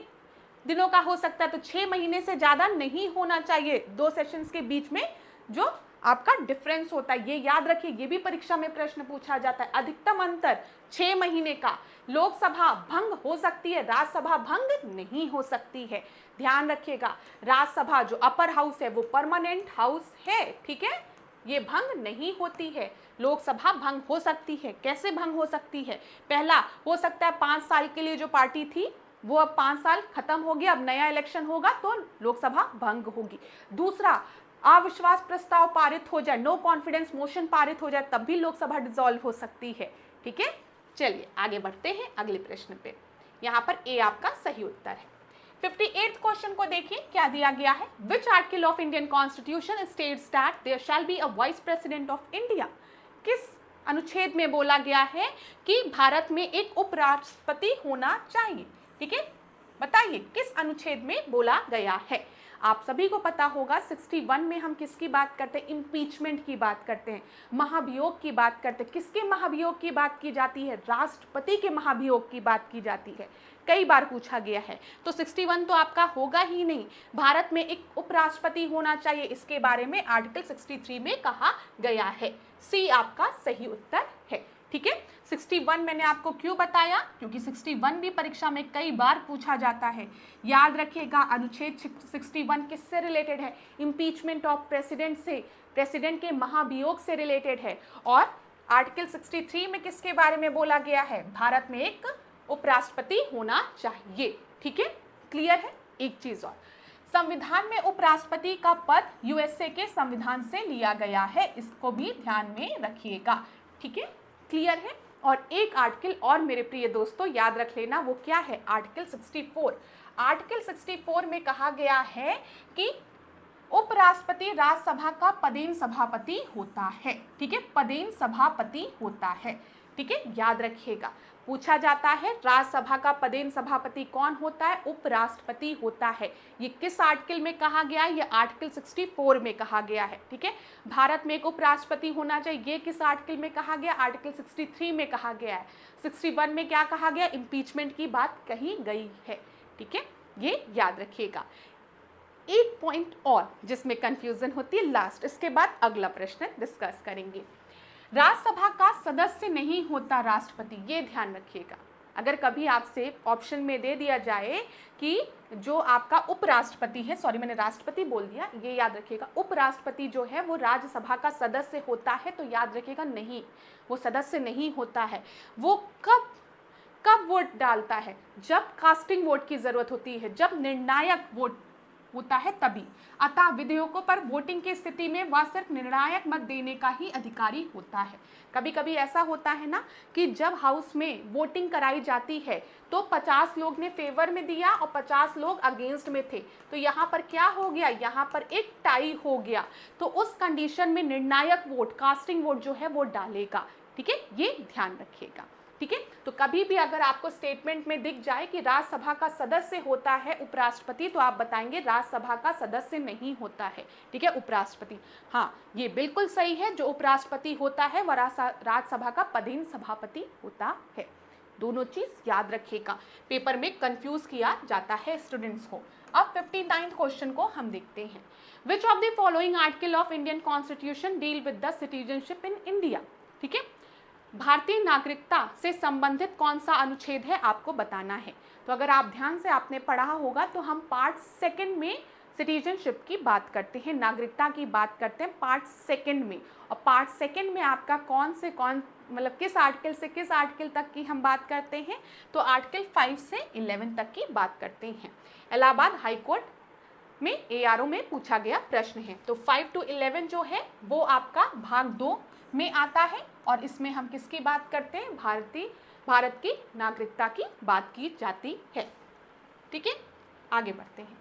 दिनों का हो सकता है? तो 6 महीने से ज्यादा नहीं होना चाहिए दो सेशंस के बीच में जो आपका डिफरेंस होता है। ये याद रखिए, ये भी परीक्षा में प्रश्न पूछा जाता है। अधिकतम अंतर 6 महीने का। लोकसभा भंग हो सकती है, राज्यसभा भंग नहीं हो सकती है। ध्यान रखिएगा, राज्यसभा जो अपर हाउस है वो परमानेंट हाउस है, ठीक है, ये भंग नहीं होती है। लोकसभा भंग हो सकती है। कैसे भंग हो सकती है? पहला हो सकता है 5 साल के लिए जो पार्टी थी वो अब 5 साल खत्म हो गया, अब नया इलेक्शन होगा तो लोकसभा भंग होगी। दूसरा, अविश्वास प्रस्ताव पारित हो जाए, नो कॉन्फिडेंस मोशन पारित हो जाए, तब भी लोकसभा डिसॉल्व हो सकती है, ठीक है। चलिए आगे बढ़ते हैं अगले प्रश्न पे। यहाँ पर ए आपका सही उत्तर है। 58th क्वेश्चन को देखिए, क्या दिया गया है? Which article of Indian constitution states that there shall be a vice president of India? किस अनुच्छेद में बोला गया है कि भारत में एक उपराष्ट्रपति होना चाहिए, ठीक है, बताइए किस अनुच्छेद में बोला गया है? आप सभी को पता होगा 61 में हम किसकी बात करते हैं? इम्पीचमेंट की बात करते हैं, महाभियोग की बात करते हैं। किसके महाभियोग की बात की जाती है? राष्ट्रपति के महाभियोग की बात की जाती है। कई बार पूछा गया है, तो 61 तो आपका होगा ही नहीं। भारत में एक उपराष्ट्रपति होना चाहिए, इसके बारे में आर्टिकल 63 में कहा गया है। सी आपका सही उत्तर है, ठीक है। 61 मैंने आपको क्यों बताया? क्योंकि 61 भी परीक्षा में कई बार पूछा जाता है। याद रखिएगा, अनुच्छेद 61 किससे रिलेटेड है? इम्पीचमेंट ऑफ प्रेसिडेंट से, प्रेसिडेंट के महाभियोग से रिलेटेड है। और आर्टिकल 63 में किसके बारे में बोला गया है? भारत में एक उपराष्ट्रपति होना चाहिए, ठीक है, क्लियर है। एक चीज और, संविधान में उपराष्ट्रपति का पद यूएसए के संविधान से लिया गया है, इसको भी ध्यान में रखिएगा, ठीक है, क्लियर है। और एक आर्टिकल और मेरे प्रिय दोस्तों याद रख लेना, वो क्या है? आर्टिकल 64। आर्टिकल 64 में कहा गया है कि उपराष्ट्रपति राज्यसभा का पदेन सभापति होता है, ठीक है, पदेन सभापति होता है, ठीक है, याद रखिएगा। पूछा जाता है राज्यसभा का पदेन सभापति कौन होता है? उपराष्ट्रपति होता है। ये किस आर्टिकल में कहा गया है? ये आर्टिकल 64 में कहा गया है, ठीक है। भारत में एक उपराष्ट्रपति होना चाहिए, ये किस आर्टिकल में कहा गया? आर्टिकल 63 में कहा गया है। 61 में क्या कहा गया? इम्पीचमेंट की बात कही गई है, ठीक है, ये याद रखिएगा। एक पॉइंट और जिसमें कंफ्यूजन होती है लास्ट, इसके बाद अगला प्रश्न डिस्कस करेंगे। राज्यसभा का सदस्य नहीं होता राष्ट्रपति, ये ध्यान रखिएगा। अगर कभी आपसे ऑप्शन में दे दिया जाए कि जो आपका उपराष्ट्रपति है, सॉरी मैंने राष्ट्रपति बोल दिया, ये याद रखिएगा, उपराष्ट्रपति जो है वो राज्यसभा का सदस्य होता है, तो याद रखिएगा नहीं, वो सदस्य नहीं होता है। वो कब वोट डालता है? जब कास्टिंग वोट की जरूरत होती है, जब निर्णायक वोट होता है तभी। अतः विधेयकों पर वोटिंग की स्थिति में वह सिर्फ निर्णायक मत देने का ही अधिकारी होता है। कभी कभी ऐसा होता है ना कि जब हाउस में वोटिंग कराई जाती है तो 50 लोग ने फेवर में दिया और 50 लोग अगेंस्ट में थे, तो यहाँ पर क्या हो गया? यहाँ पर एक टाई हो गया, तो उस कंडीशन में निर्णायक वोट, कास्टिंग वोट जो है वो डालेगा, ठीक है, ये ध्यान रखिएगा, ठीक है। तो कभी भी अगर आपको स्टेटमेंट में दिख जाए कि राज्यसभा का सदस्य होता है उपराष्ट्रपति, तो आप बताएंगे राज्यसभा का सदस्य नहीं होता है, ठीक है, उपराष्ट्रपति। हाँ, ये बिल्कुल सही है, जो उपराष्ट्रपति होता है वह राज्यसभा का पदेन सभापति होता है। दोनों चीज याद रखिएगा, पेपर में कंफ्यूज किया जाता है स्टूडेंट्स को। अब 59th क्वेश्चन को हम देखते हैं। Which of the following article of Indian constitution deal with the citizenship in India? ठीक है, भारतीय नागरिकता से संबंधित कौन सा अनुच्छेद है आपको बताना है। तो अगर आप ध्यान से आपने पढ़ा होगा तो हम पार्ट सेकंड में सिटीजनशिप की बात करते हैं, नागरिकता की बात करते हैं पार्ट सेकंड में। और पार्ट सेकंड में आपका कौन मतलब किस आर्टिकल से किस आर्टिकल तक की हम बात करते हैं, तो आर्टिकल 5 से 11 तक की बात करते हैं। इलाहाबाद हाई कोर्ट में ARO में पूछा गया प्रश्न है। तो 5 to 11 जो है वो आपका भाग 2 में आता है, और इसमें हम किसकी बात करते हैं, भारत की नागरिकता की बात की जाती है। ठीक है, आगे बढ़ते हैं।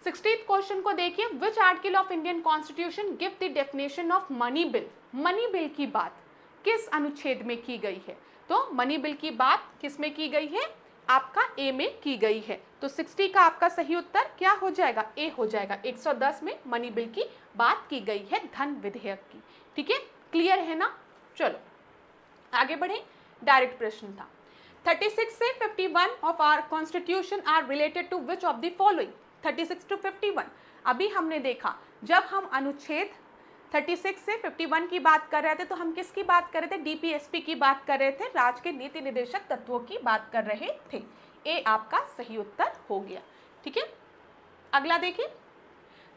16th क्वेश्चन को देखिए, which article of Indian constitution give the definition of money bill. Money bill की बात किस अनुच्छेद में की गई है, तो मनी बिल की बात किस में की गई है, आपका ए में की गई है। तो 60 का आपका सही उत्तर क्या हो जाएगा, ए हो जाएगा। 110 में मनी बिल की बात की गई है, धन विधेयक की। ठीक है, क्लियर है ना। चलो आगे बढ़े, डायरेक्ट प्रश्न था। 36 से 51 of our constitution are related to which of the following. 36 to 51 अभी हमने देखा, जब हम अनुच्छेद 36 से 51 की बात कर रहे थे तो हम किसकी बात कर रहे थे, DPSP की बात कर रहे थे, राज्य के नीति निर्देशक तत्वों की बात कर रहे थे। ए आपका सही उत्तर हो गया। ठीक है, अगला देखिए,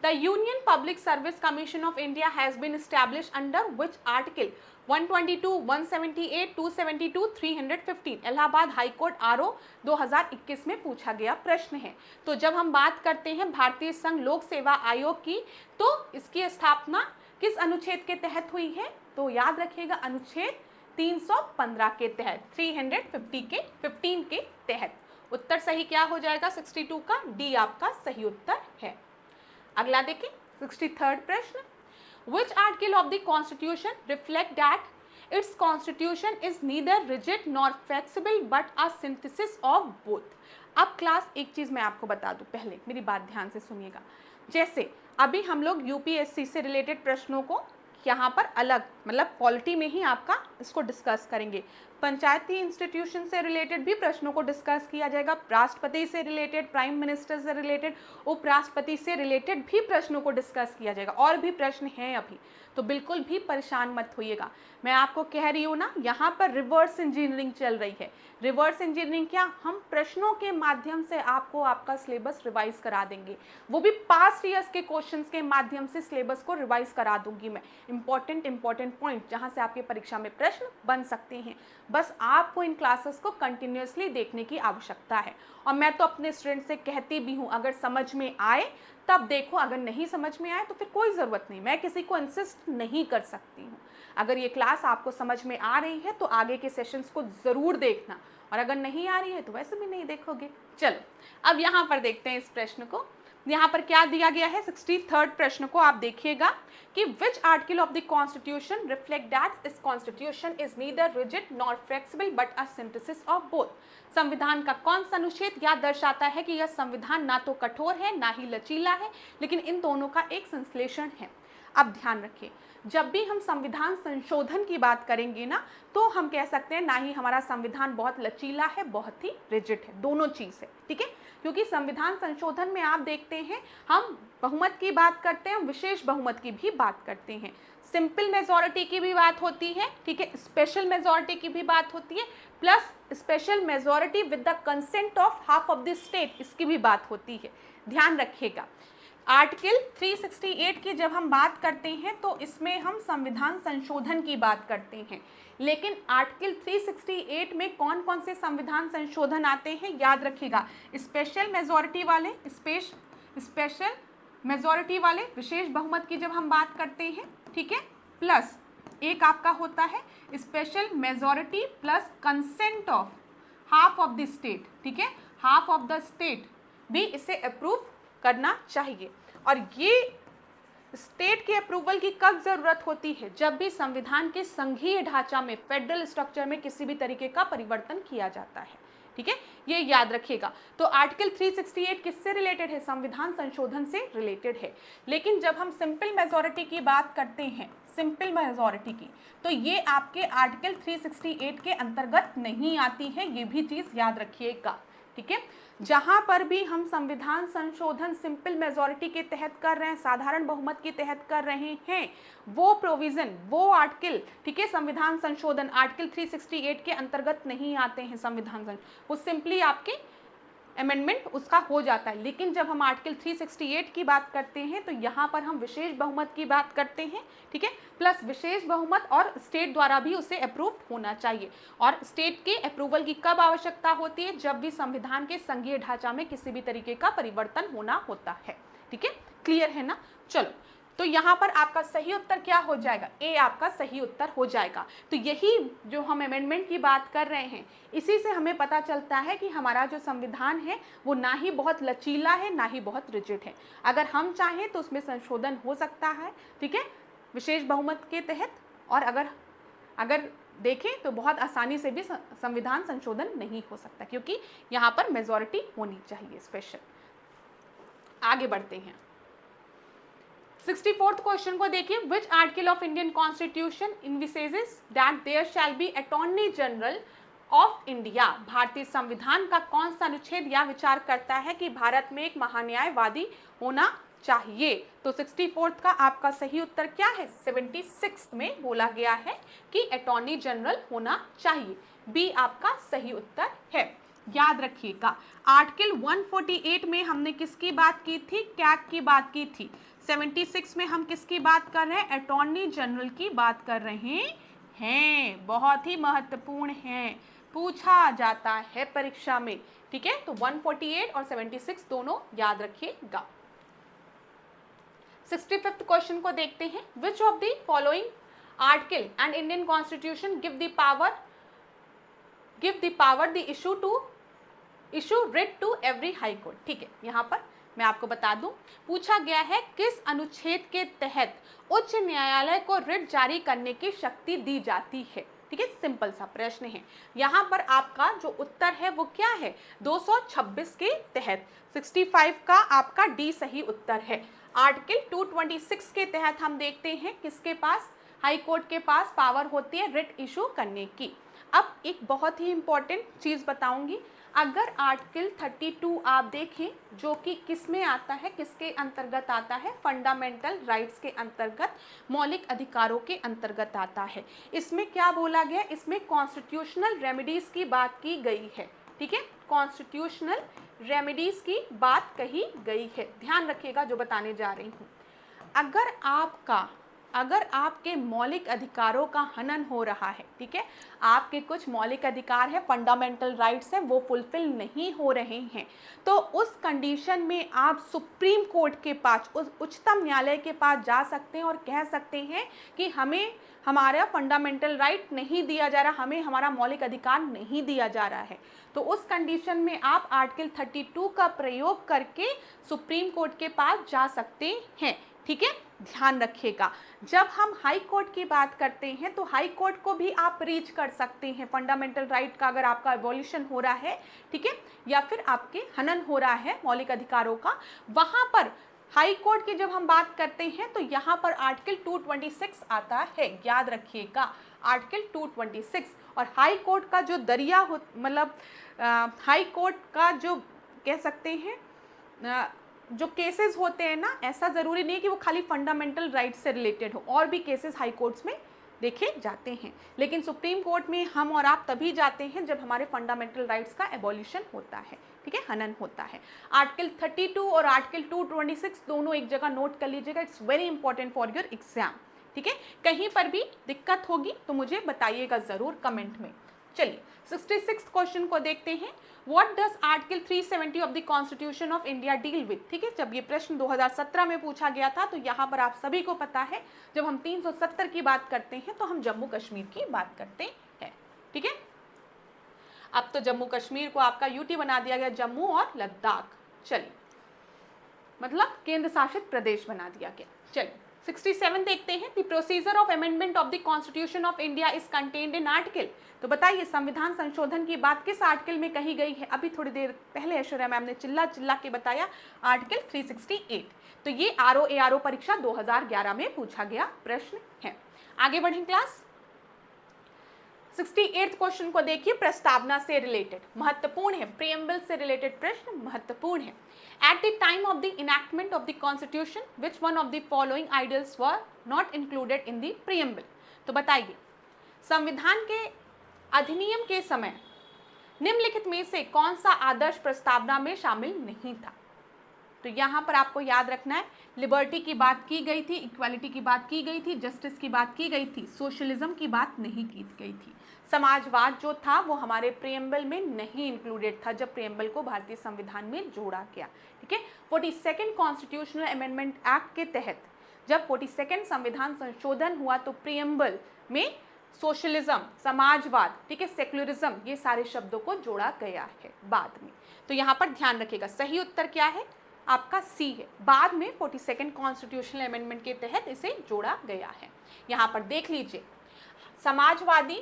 the Union Public Service Commission of India has been established under which article. 122, 178, 272, 315। Allahabad high court RO 2021 में पूछा गया प्रश्न है। तो जब हम बात करते हैं भारतीय संघ लोक सेवा आयोग की, तो इसकी स्थापना किस अनुच्छेद के तहत हुई है, तो याद रखिएगा अनुच्छेद 315 के तहत, 315 के तहत। उत्तर सही क्या हो जाएगा, 62 का डी आपका सही उत्तर है। अगला देखिए, 63rd प्रश्न, which article of the constitution reflect that its constitution is neither rigid nor flexible but a synthesis of both। अब क्लास एक चीज मैं आपको बता दूं, पहले मेरी बात ध्यान से सुनिएगा। जैसे अभी हम लोग UPSC से रिलेटेड प्रश्नों को यहाँ पर अलग मतलब पॉलिटी में ही आपका इसको डिस्कस करेंगे, पंचायती इंस्टीट्यूशन से रिलेटेड भी प्रश्नों को डिस्कस किया जाएगा, राष्ट्रपति से रिलेटेड, प्राइम मिनिस्टर से रिलेटेड, उपराष्ट्रपति से रिलेटेड भी प्रश्नों को डिस्कस किया जाएगा, और भी प्रश्न हैं अभी, तो बिल्कुल भी परेशान मत होइएगा। मैं आपको कह रही हूँ ना, यहाँ पर रिवर्स इंजीनियरिंग चल रही है। रिवर्स इंजीनियरिंग क्या, हम प्रश्नों के माध्यम से आपको आपका सिलेबस रिवाइज करा देंगे, वो भी पास्ट ईयर्स के क्वेश्चंस के माध्यम से सिलेबस को रिवाइज करा दूंगी मैं। इंपॉर्टेंट पॉइंट जहाँ से आपके परीक्षा में प्रश्न बन सकते हैं, बस आपको इन क्लासेस को कंटिन्यूअसली देखने की आवश्यकता है। और मैं तो अपने स्टूडेंट से कहती भी हूँ, अगर समझ में आए तब देखो, अगर नहीं समझ में आए तो फिर कोई ज़रूरत नहीं, मैं किसी को इंसिस्ट नहीं कर सकती हूँ। अगर ये क्लास आपको समझ में आ रही है तो आगे के सेशंस को ज़रूर देखना, और अगर नहीं आ रही है तो वैसे भी नहीं देखोगे। चलो अब यहाँ पर देखते हैं इस प्रश्न को। यहाँ पर क्या दिया गया है, 63rd प्रश्न को आप देखिएगा कि which article of the constitution reflect that इस constitution is neither rigid nor flexible but a synthesis of both. संविधान का कौन सा अनुच्छेद यह दर्शाता है कि यह संविधान ना तो कठोर है ना ही लचीला है, लेकिन इन दोनों का एक संश्लेषण है। अब ध्यान रखिए, जब भी हम संविधान संशोधन की बात करेंगे ना, तो हम कह सकते हैं ना ही हमारा संविधान बहुत लचीला है, बहुत ही रिजिड है, दोनों चीज़ है। ठीक है, क्योंकि संविधान संशोधन में आप देखते हैं हम बहुमत की बात करते हैं, विशेष बहुमत की भी बात करते हैं, सिंपल मेजॉरिटी की भी बात होती है, ठीक है, स्पेशल मेजॉरिटी की भी बात होती है, plus special majority with the consent of half of the state, इसकी भी बात होती है। ध्यान रखिएगा, आर्टिकल 368 की जब हम बात करते हैं तो इसमें हम संविधान संशोधन की बात करते हैं, लेकिन आर्टिकल 368 में कौन कौन से संविधान संशोधन आते हैं याद रखिएगा, स्पेशल मेजॉरिटी वाले विशेष बहुमत की जब हम बात करते हैं, ठीक है, प्लस एक आपका होता है special majority plus consent of half of the state, ठीक है, हाफ ऑफ द स्टेट भी इसे अप्रूव करना चाहिए। और ये स्टेट के अप्रूवल की कब जरूरत होती है, जब भी संविधान के संघीय ढांचा में, फेडरल स्ट्रक्चर में किसी भी तरीके का परिवर्तन किया जाता है। ठीक है, ये याद रखिएगा। तो आर्टिकल 368 किससे रिलेटेड है, संविधान संशोधन से रिलेटेड है। लेकिन जब हम सिंपल मेजॉरिटी की बात करते हैं, सिंपल मेजॉरिटी की, तो ये आपके आर्टिकल 368 के अंतर्गत नहीं आती है, ये भी चीज याद रखिएगा। ठीक है, जहां पर भी हम संविधान संशोधन सिंपल मेजॉरिटी के तहत कर रहे हैं, साधारण बहुमत के तहत कर रहे हैं, वो प्रोविजन, वो आर्टिकल, ठीक है, संविधान संशोधन आर्टिकल 368 के अंतर्गत नहीं आते हैं। संविधान वो सिंपली आपके अमेंडमेंट उसका हो जाता है। लेकिन जब हम आर्टिकल 368 की बात करते हैं तो यहाँ पर हम विशेष बहुमत की बात करते हैं, ठीक है, प्लस विशेष बहुमत और स्टेट द्वारा भी उसे अप्रूव होना चाहिए। और स्टेट के अप्रूवल की कब आवश्यकता होती है? जब भी संविधान के संघीय ढांचा में किसी भी तरीके का परिवर्तन होना होता है, ठीक है, क्लियर है ना। चलो, तो यहाँ पर आपका सही उत्तर क्या हो जाएगा? ए आपका सही उत्तर हो जाएगा। तो यही जो हम अमेंडमेंट की बात कर रहे हैं, इसी से हमें पता चलता है कि हमारा जो संविधान है वो ना ही बहुत लचीला है ना ही बहुत रिजिड है। अगर हम चाहें तो उसमें संशोधन हो सकता है, ठीक है, विशेष बहुमत के तहत। और अगर देखें तो बहुत आसानी से भी संविधान संशोधन नहीं हो सकता, क्योंकि यहाँ पर मेजॉरिटी होनी चाहिए स्पेशल। आगे बढ़ते हैं। 64th क्वेश्चन को देखिए, which article of Indian constitution envisages that there shall be attorney general of India. भारतीय संविधान का कौन सा अनुच्छेद यह विचार करता है कि भारत में एक महान्यायवादी होना चाहिए? तो 64th का आपका सही उत्तर क्या है? 76 में बोला गया है कि अटॉर्नी जनरल होना चाहिए। बी आपका सही उत्तर है। याद रखिएगा, आर्टिकल 148 में हमने किसकी बात की थी? कैग की बात की थी। 76 में हम किसकी बात कर रहे हैं? अटॉर्नी जनरल की बात कर रहे हैं। बहुत ही महत्वपूर्ण है, पूछा जाता है परीक्षा में, ठीक है। तो 148 और 76 दोनों याद रखिएगा। 65th क्वेश्चन को देखते हैं, which of the following article and Indian constitution give the power the issue writ to every high court. ठीक है, यहाँ पर मैं आपको बता दूं, पूछा गया है किस अनुच्छेद के तहत उच्च न्यायालय को रिट जारी करने की शक्ति दी जाती है। ठीक है, सिंपल सा प्रश्न है। यहाँ पर आपका जो उत्तर है वो क्या है? 226 के तहत। 65 का आपका डी सही उत्तर है। आर्टिकल 226 के तहत हम देखते हैं किसके पास, हाई कोर्ट के पास पावर होती है रिट इशू करने की। अब एक बहुत ही इंपॉर्टेंट चीज बताऊंगी, अगर आर्टिकल 32 आप देखें जो कि किस में आता है, किसके अंतर्गत आता है? फंडामेंटल राइट्स के अंतर्गत, मौलिक अधिकारों के अंतर्गत आता है। इसमें क्या बोला गया? इसमें कॉन्स्टिट्यूशनल रेमेडीज की बात की गई है। ठीक है, कॉन्स्टिट्यूशनल रेमेडीज की बात कही गई है। ध्यान रखिएगा जो बताने जा रही हूँ। अगर आपके मौलिक अधिकारों का हनन हो रहा है, ठीक है, आपके कुछ मौलिक अधिकार है, फंडामेंटल राइट्स हैं, वो फुलफिल नहीं हो रहे हैं, तो उस कंडीशन में आप सुप्रीम कोर्ट के पास, उस उच्चतम न्यायालय के पास जा सकते हैं और कह सकते हैं कि हमें हमारा फंडामेंटल राइट नहीं दिया जा रहा, हमें हमारा मौलिक अधिकार नहीं दिया जा रहा है। तो उस कंडीशन में आप आर्टिकल 32 का प्रयोग करके सुप्रीम कोर्ट के पास जा सकते हैं। ठीक है, ध्यान रखिएगा। जब हम हाई कोर्ट की बात करते हैं तो हाई कोर्ट को भी आप रीच कर सकते हैं फंडामेंटल राइट का, अगर आपका एबॉलिशन हो रहा है, ठीक है, या फिर आपके हनन हो रहा है मौलिक अधिकारों का, वहां पर हाई कोर्ट की जब हम बात करते हैं तो यहाँ पर आर्टिकल 226 आता है। याद रखिएगा, आर्टिकल 226। और हाई कोर्ट का जो दरिया हो, मतलब हाई कोर्ट का जो कह सकते हैं जो केसेस होते हैं ना, ऐसा ज़रूरी नहीं है कि वो खाली फंडामेंटल राइट से रिलेटेड हो, और भी केसेस हाई कोर्ट्स में देखे जाते हैं। लेकिन सुप्रीम कोर्ट में हम और आप तभी जाते हैं जब हमारे फंडामेंटल राइट्स का एबॉलिशन होता है, ठीक है, हनन होता है। आर्टिकल 32 और आर्टिकल 226 दोनों एक जगह नोट कर लीजिएगा, it's very important for your exam. ठीक है, कहीं पर भी दिक्कत होगी तो मुझे बताइएगा ज़रूर कमेंट में। चलिए 66th क्वेश्चन को देखते हैं, what does article 370 of the constitution of India deal with. ठीक है, जब ये प्रश्न 2017 में पूछा गया था तो यहाँ पर आप सभी को पता है, जब हम 370 की बात करते हैं तो हम जम्मू कश्मीर की बात करते हैं। ठीक है, अब तो जम्मू कश्मीर को आपका यूटी बना दिया गया, जम्मू और लद्दाख, चलिए, मतलब केंद्र शासित प्रदेश बना दिया गया। चलिए 67 देखते हैं, the procedure of amendment of the constitution of India is contained in article. तो बताइए संविधान संशोधन की बात किस आर्टिकल में कही गई है? अभी थोड़ी देर पहले ऐश्वर्या मैम ने चिल्ला चिल्ला के बताया, आर्टिकल 368। तो ये आरओ परीक्षा 2011 में पूछा गया प्रश्न है। आगे बढ़ें क्लास। 68th क्वेश्चन को देखिए, प्रस्तावना से रिलेटेड, महत्वपूर्ण है, प्रीएम्बल से रिलेटेड प्रश्न महत्वपूर्ण है। At the time of the enactment of the Constitution, which one of the following ideals were not included in the preamble? तो बताइए, संविधान के अधिनियम के समय निम्नलिखित में से कौन सा आदर्श प्रस्तावना में शामिल नहीं था? तो यहाँ पर आपको याद रखना है, लिबर्टी की बात की गई थी, इक्वालिटी की बात की गई थी, जस्टिस की बात की गई थी, सोशलिज्म की बात नहीं की गई थी। समाजवाद जो था वो हमारे प्रियम्बल में नहीं इंक्लूडेड था जब प्रियम्बल को भारतीय संविधान में जोड़ा गया। ठीक है, 42nd कॉन्स्टिट्यूशनल अमेंडमेंट एक्ट के तहत जब 42nd संविधान संशोधन हुआ तो प्रियम्बल में सोशलिज्म, समाजवाद, ठीक है, सेक्युलरिज्म, ये सारे शब्दों को जोड़ा गया है बाद में। तो यहाँ पर ध्यान रखिएगा, सही उत्तर क्या है? आपका सी है। बाद में 42nd कॉन्स्टिट्यूशनल अमेंडमेंट के तहत इसे जोड़ा गया है। यहाँ पर देख लीजिए, समाजवादी,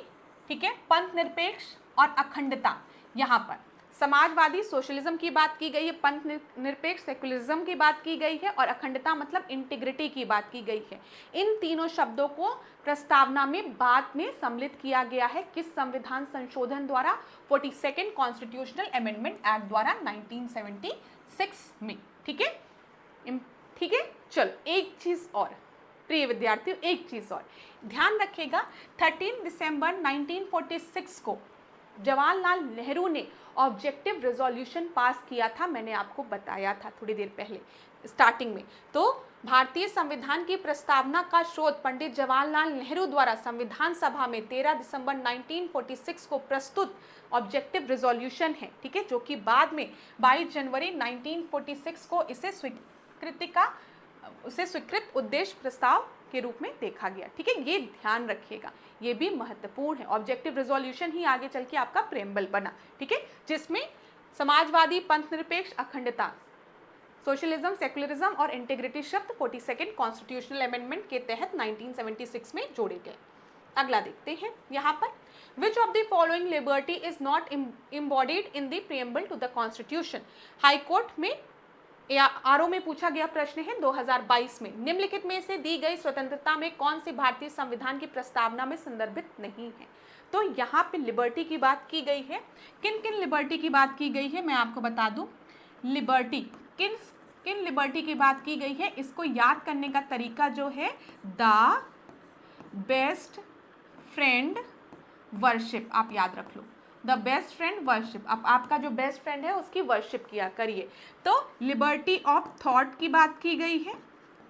ठीक है, पंथ निरपेक्ष और अखंडता। यहाँ पर समाजवादी सोशलिज्म की बात की गई है, पंथ निरपेक्ष सेक्युलरिज्म की बात की गई है और अखंडता मतलब इंटीग्रिटी की बात की गई है। इन तीनों शब्दों को प्रस्तावना में बाद में सम्मिलित किया गया है। किस संविधान संशोधन द्वारा? 42nd कॉन्स्टिट्यूशनल अमेंडमेंट एक्ट द्वारा 1976 में। ठीक है, ठीक है। चलो एक चीज और प्रिय विद्यार्थियों, एक चीज और ध्यान रखिएगा, 13 दिसंबर 1946 को जवाहरलाल नेहरू ने ऑब्जेक्टिव रेजोल्यूशन पास किया था। मैंने आपको बताया था थोड़ी देर पहले स्टार्टिंग में। तो भारतीय संविधान की प्रस्तावना का शोध पंडित जवाहरलाल नेहरू द्वारा संविधान सभा में 13 दिसंबर 1946 को प्रस्तुत ऑब्जेक्टिव रेजोल्यूशन है। ठीक है, जो कि बाद में 22 जनवरी 1946 को इसे स्वीकृत उद्देश्य प्रस्ताव के रूप में देखा गया। ठीक है, ये ध्यान रखिएगा, ये भी महत्वपूर्ण है। ऑब्जेक्टिव रेजोल्यूशन ही आगे चल के आपका प्रेम्बल बना। ठीक है, जिसमें समाजवादी, पंथ निरपेक्ष, अखंडता, सोशलिज्म, सेक्युलरिज्म और इंटीग्रिटी शब्द 42nd कॉन्स्टिट्यूशनल अमेंडमेंट के तहत 1976 में जोड़े गए। अगला देखते हैं यहाँ पर, which of the following liberty is not embodied in the preamble to the constitution? High court में आरओ में पूछा गया प्रश्न है 2022 में, निम्नलिखित में से दी गई स्वतंत्रता में कौन सी भारतीय संविधान की प्रस्तावना में संदर्भित नहीं है? तो यहाँ पे लिबर्टी की बात की गई है। किन किन लिबर्टी की बात की गई है मैं आपको बता दूं। लिबर्टी किन किन लिबर्टी की बात की गई है, इसको याद करने का तरीका जो है, द बेस्ट फ्रेंड वर्शिप, आप याद रख लो, द बेस्ट फ्रेंड वर्शिप। अब आपका जो बेस्ट फ्रेंड है उसकी वर्शिप किया करिए। तो लिबर्टी ऑफ थॉट की बात की गई है।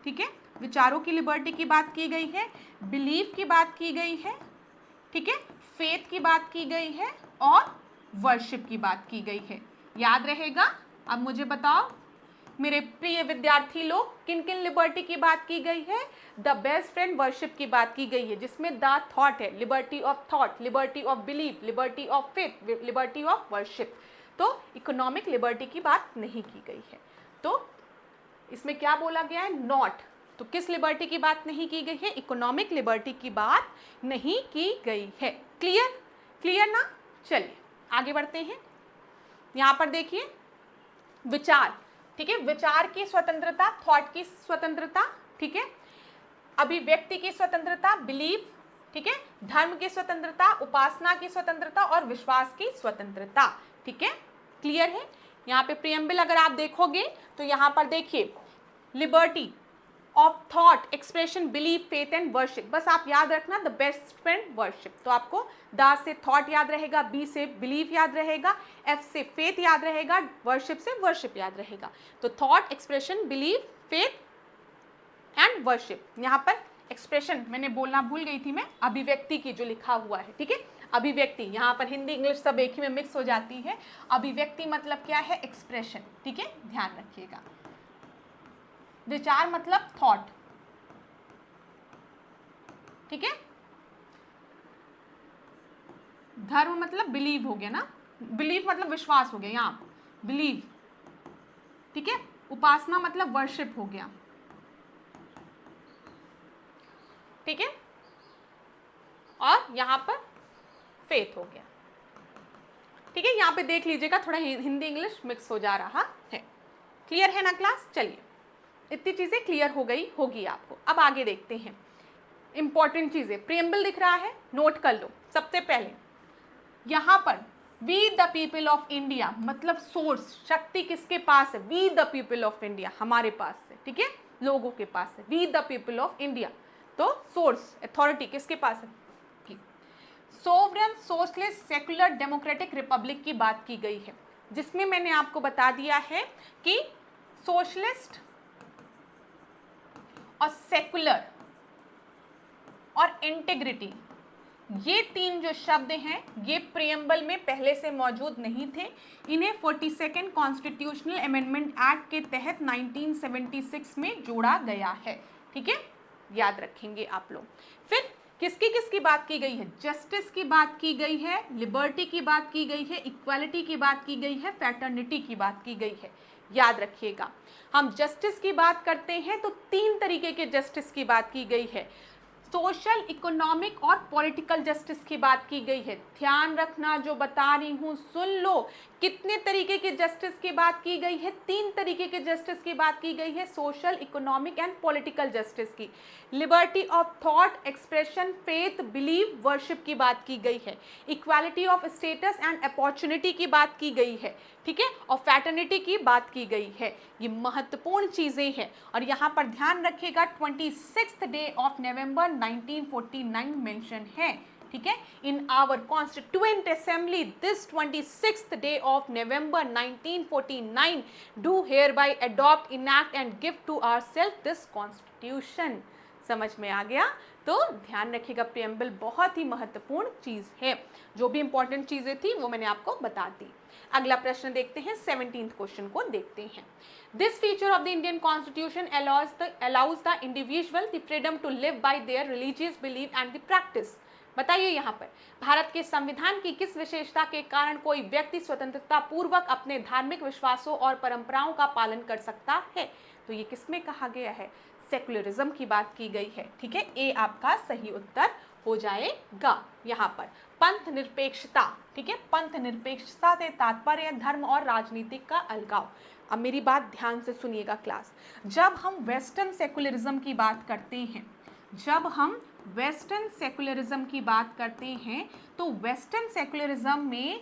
ठीक है, विचारों की लिबर्टी की बात की गई है, बिलीफ की बात की गई है, ठीक है, फेथ की बात की गई है और वर्शिप की बात की गई है। याद रहेगा? अब मुझे बताओ मेरे प्रिय विद्यार्थी लोग, किन किन लिबर्टी की बात की गई है? द बेस्ट फ्रेंड वर्शिप की बात की गई है, जिसमें द थॉट है, liberty of thought, liberty of belief, liberty of faith, liberty of worship. तो इकोनॉमिक लिबर्टी की बात नहीं की गई है। तो इसमें क्या बोला गया है? नॉट। तो किस लिबर्टी की बात नहीं की गई है? इकोनॉमिक लिबर्टी की बात नहीं की गई है। क्लियर? क्लियर ना? चलिए आगे बढ़ते हैं। यहाँ पर देखिए, विचार, ठीक है, विचार की स्वतंत्रता, थॉट की स्वतंत्रता, ठीक है, अभिव्यक्ति की स्वतंत्रता, बिलीफ, ठीक है, धर्म की स्वतंत्रता, उपासना की स्वतंत्रता और विश्वास की स्वतंत्रता। ठीक है, क्लियर है? यहाँ पे प्रियम्बल अगर आप देखोगे तो यहाँ पर देखिए, liberty of thought, expression, belief, faith and worship. बस आप याद रखना द बेस्ट फ्रेंड वर्शिप। तो आपको द से थॉट याद रहेगा, बी से बिलीफ याद रहेगा, एफ से फेथ याद रहेगा, वर्शिप से वर्शिप याद रहेगा। तो thought, expression, belief, faith and worship. यहाँ पर एक्सप्रेशन मैंने बोलना भूल गई थी मैं, अभिव्यक्ति की जो लिखा हुआ है, ठीक है, अभिव्यक्ति। यहाँ पर हिंदी इंग्लिश सब एक ही में मिक्स हो जाती है। अभिव्यक्ति मतलब क्या है? एक्सप्रेशन। ठीक है, ध्यान रखिएगा। विचार मतलब थॉट, ठीक है। धर्म मतलब बिलीव हो गया ना, बिलीव मतलब विश्वास हो गया, यहाँ बिलीव, ठीक है। उपासना मतलब वर्शिप हो गया, ठीक है, और यहां पर फेथ हो गया, ठीक है। यहाँ पे देख लीजिएगा थोड़ा हिंदी इंग्लिश मिक्स हो जा रहा है। क्लियर है ना क्लास? चलिए, इतनी चीजें क्लियर हो गई होगी आपको। अब आगे देखते हैं इंपॉर्टेंट चीजें। प्रियम्बल दिख रहा है, नोट कर लो। सबसे पहले यहाँ पर we the people of India मतलब सोर्स, शक्ति किसके पास है? We the people of India, हमारे पास है, ठीक है, लोगों के पास है। We the people of India, तो सोर्स, अथॉरिटी किसके पास है? Sovereign socialist secular democratic republic की बात की गई है, जिसमें मैंने आपको बता दिया है कि सोशलिस्ट और सेकुलर और इंटीग्रिटी, ये तीन जो शब्द हैं ये प्रियम्बल में पहले से मौजूद नहीं थे। इन्हें 42nd कॉन्स्टिट्यूशनल अमेंडमेंट एक्ट के तहत 1976 में जोड़ा गया है। ठीक है, याद रखेंगे आप लोग। फिर किसकी किसकी बात की गई है? जस्टिस की बात की गई है, लिबर्टी की बात की गई है, इक्वालिटी की बात की गई है, फ्रैटर्निटी की बात की गई है। याद रखिएगा, हम जस्टिस की बात करते हैं तो तीन तरीके के जस्टिस की बात की गई है। सोशल, इकोनॉमिक और पॉलिटिकल जस्टिस की बात की गई है। ध्यान रखना, जो बता रही हूं सुन लो। कितने तरीके के जस्टिस की बात की गई है? तीन तरीके के जस्टिस की बात की गई है, social, economic and political justice की। Liberty of thought, expression, faith, believe, worship की बात की गई है। Equality of status and opportunity की बात की गई है। ठीक है, और फ्रैटर्निटी की बात की गई है। ये महत्वपूर्ण चीजें हैं और यहाँ पर ध्यान रखिएगा 26th day of November 1949 mention है। ठीक है, in our constituent assembly this 26th day of November 1949 do hereby adopt, enact and give to ourselves this constitution. समझ में आ गया? तो ध्यान रखिएगा, प्रियम्बल बहुत ही महत्वपूर्ण चीज है। जो भी इंपॉर्टेंट चीजें थी वो मैंने आपको बता दी। अगला प्रश्न देखते हैं, 17th क्वेश्चन को देखते हैं। This feature of the Indian constitution allows the individual the freedom to live by their religious belief and the practice। बताइए यहाँ पर भारत के संविधान की किस विशेषता के कारण कोई व्यक्ति स्वतंत्रता पूर्वक अपने धार्मिक विश्वासों और परंपराओं का पालन कर सकता है? तो ये किसमें कहा गया है? सेकुलरिज्म की बात की गई है। ठीक है, ए आपका सही उत्तर हो जाएगा। यहाँ पर पंथ निरपेक्षता, ठीक है, पंथ निरपेक्षता से तात्पर्य धर्म और राजनीतिक का अलगाव। अब मेरी बात ध्यान से सुनिएगा क्लास। जब हम वेस्टर्न सेकुलरिज्म की बात करते हैं, जब हम वेस्टर्न सेकुलरिज्म की बात करते हैं तो वेस्टर्न सेकुलरिज्म में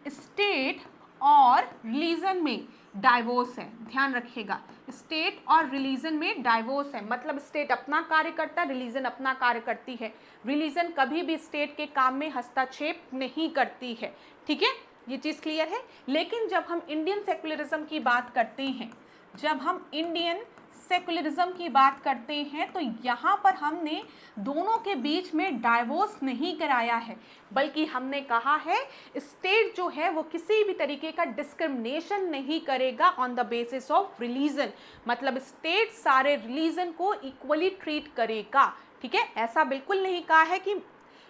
स्टेट और रिलीजन में डाइवोर्स है। ध्यान रखिएगा, स्टेट और रिलीजन में डाइवोर्स है। मतलब स्टेट अपना कार्य करता है, रिलीजन अपना कार्य करती है। रिलीजन कभी भी स्टेट के काम में हस्तक्षेप नहीं करती है। ठीक है, ये चीज़ क्लियर है। लेकिन जब हम इंडियन सेकुलरिज्म की बात करते हैं, जब हम इंडियन सेकुलरिज्म की बात करते हैं तो यहाँ पर हमने दोनों के बीच में डाइवोर्स नहीं कराया है, बल्कि हमने कहा है स्टेट जो है वो किसी भी तरीके का डिस्क्रिमिनेशन नहीं करेगा on the basis of religion. मतलब स्टेट सारे रिलीजन को इक्वली ट्रीट करेगा। ठीक है, ऐसा बिल्कुल नहीं कहा है कि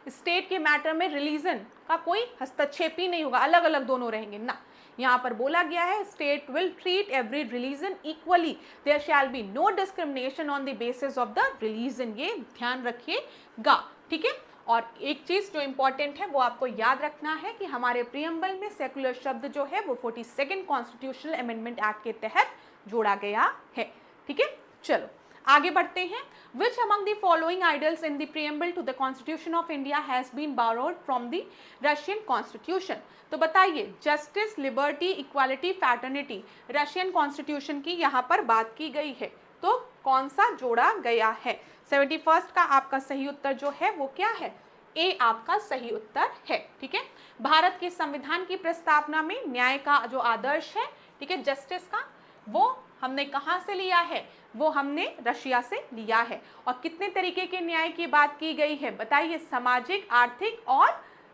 स्टेट के मैटर में रिलीजन का कोई हस्तक्षेप ही नहीं होगा, अलग अलग दोनों रहेंगे ना। यहाँ पर बोला गया है state will treat every religion equally, there shall be no discrimination on the basis of the religion. ये ध्यान रखिएगा। ठीक है, और एक चीज जो इंपॉर्टेंट है वो आपको याद रखना है कि हमारे प्रियम्बल में सेकुलर शब्द जो है वो 42nd कॉन्स्टिट्यूशनल अमेंडमेंट एक्ट के तहत जोड़ा गया है। ठीक है, चलो आगे बढ़ते हैं। Which among the following idols in the preamble to the Constitution of India has been borrowed from the Russian Constitution? तो बताइए, justice, liberty, equality, fraternity, Russian constitution की यहाँ पर बात की गई है, तो कौन सा जोड़ा गया है? 71st का आपका सही उत्तर जो है वो क्या है? ए आपका सही उत्तर है। ठीक है, भारत के संविधान की प्रस्तावना में न्याय का जो आदर्श है, ठीक है, जस्टिस का, वो हमने कहाँ से लिया है? वो हमने रशिया से लिया है। और कितने तरीके के न्याय की बात की गई है? बताइए, सामाजिक, आर्थिक और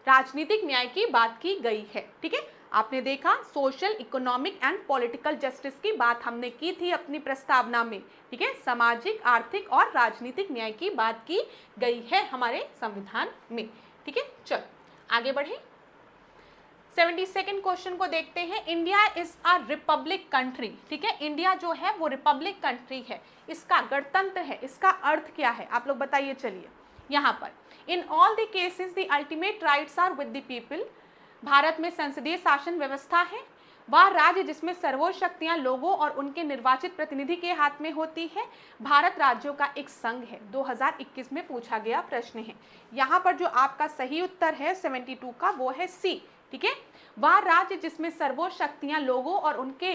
राजनीतिक न्याय की बात की गई है। ठीक है, आपने देखा social, economic and political justice की बात हमने की थी अपनी प्रस्तावना में। ठीक है, सामाजिक, आर्थिक और राजनीतिक न्याय की बात की गई है हमारे संविधान में। ठीक है, चलो आगे बढ़े। 72nd क्वेश्चन को देखते हैं। India is a republic country. ठीक है, इंडिया जो है वो रिपब्लिक कंट्री है, इसका गणतंत्र है, इसका अर्थ क्या है? आप लोग बताइए। चलिए यहाँ पर, in all the cases the ultimate rights are with the people. Bharat में संसदीय शासन व्यवस्था है। वह राज्य जिसमें सर्वोच्च शक्तियां लोगों और उनके निर्वाचित प्रतिनिधि के हाथ में होती है। भारत राज्यों का एक संघ है। 2021 में पूछा गया प्रश्न है। यहाँ पर जो आपका सही उत्तर है 72 का वो है सी। ठीक है, वह राज्य जिसमें सर्वोच्च शक्तियां लोगों और उनके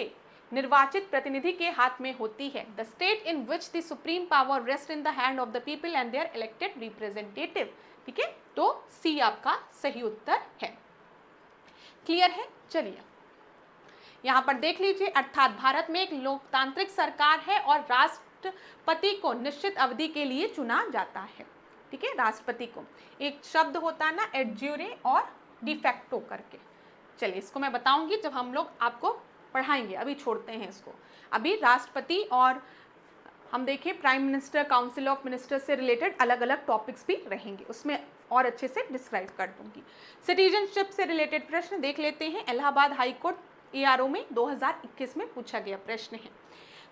निर्वाचित प्रतिनिधि के हाथ में होती है। The state in which the supreme power rest in the hand of the people and their elected representative. ठीक है, तो सी आपका सही उत्तर है। क्लियर है? चलिए यहाँ पर देख लीजिए, अर्थात भारत में एक लोकतांत्रिक सरकार है और राष्ट्रपति को निश्चित अवधि के लिए चुना जाता है। ठीक है, राष्ट्रपति को एक शब्द होता है ना, एड्ज्यूरे और डिफेक्टो करके। चलिए इसको मैं बताऊंगी जब हम लोग आपको पढ़ाएंगे, अभी छोड़ते हैं इसको। अभी राष्ट्रपति और हम देखिए prime minister, council of minister से रिलेटेड अलग अलग टॉपिक्स भी रहेंगे, उसमें और अच्छे से डिस्क्राइब कर दूंगी। सिटीजनशिप से रिलेटेड प्रश्न देख लेते हैं। इलाहाबाद हाई कोर्ट एआरओ में 2021 में पूछा गया प्रश्न है,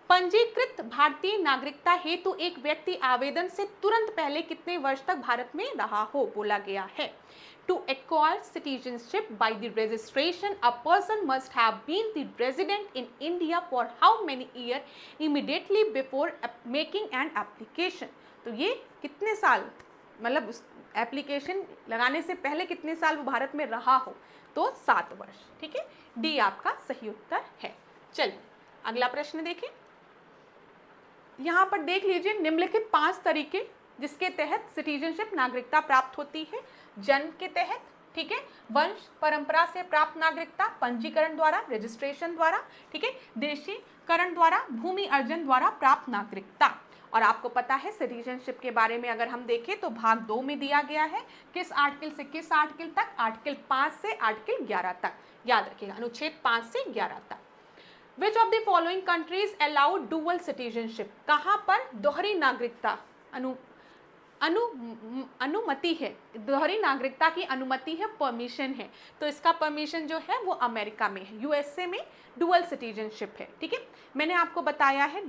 पंजीकृत भारतीय नागरिकता हेतु एक व्यक्ति आवेदन से तुरंत पहले कितने वर्ष तक भारत में रहा हो? बोला गया है To acquire citizenship by the registration, a person must have been the resident in India for how many years immediately before making an application। तो ये कितने साल, मतलब उस एप्लीकेशन लगाने से पहले कितने साल वो भारत में रहा हो? तो 7 वर्ष। ठीक है, डी आपका सही उत्तर है। चलिए अगला प्रश्न देखें। यहाँ पर देख लीजिए, निम्नलिखित 5 तरीके जिसके तहत सिटीजनशिप नागरिकता प्राप्त होती है। जन्म के तहत, ठीक है, वंश परंपरा से प्राप्त नागरिकता, पंजीकरण द्वारा, रजिस्ट्रेशन द्वारा, ठीक है, देशीकरण द्वारा, भूमि अर्जन द्वारा प्राप्त नागरिकता। और आपको पता है सिटीजनशिप के बारे में अगर हम देखें तो भाग 2 में दिया गया है, किस आर्टिकल से किस आर्टिकल तक? आर्टिकल 5 से आर्टिकल 11 तक। याद रखिएगा, अनुच्छेद 5 से 11 तक। Which of the following countries allow dual citizenship? कहाँ पर दोहरी नागरिकता अनुमति है, दोहरी नागरिकता की अनुमति है, परमिशन है? तो इसका परमिशन जो है वो अमेरिका में है, यूएसए में डुअल सिटीजनशिप है। ठीक है, मैंने आपको बताया है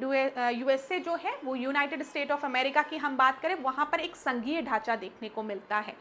यूएसए जो है वो यूनाइटेड स्टेट ऑफ अमेरिका की हम बात करें, वहाँ पर एक संघीय ढांचा देखने को मिलता है।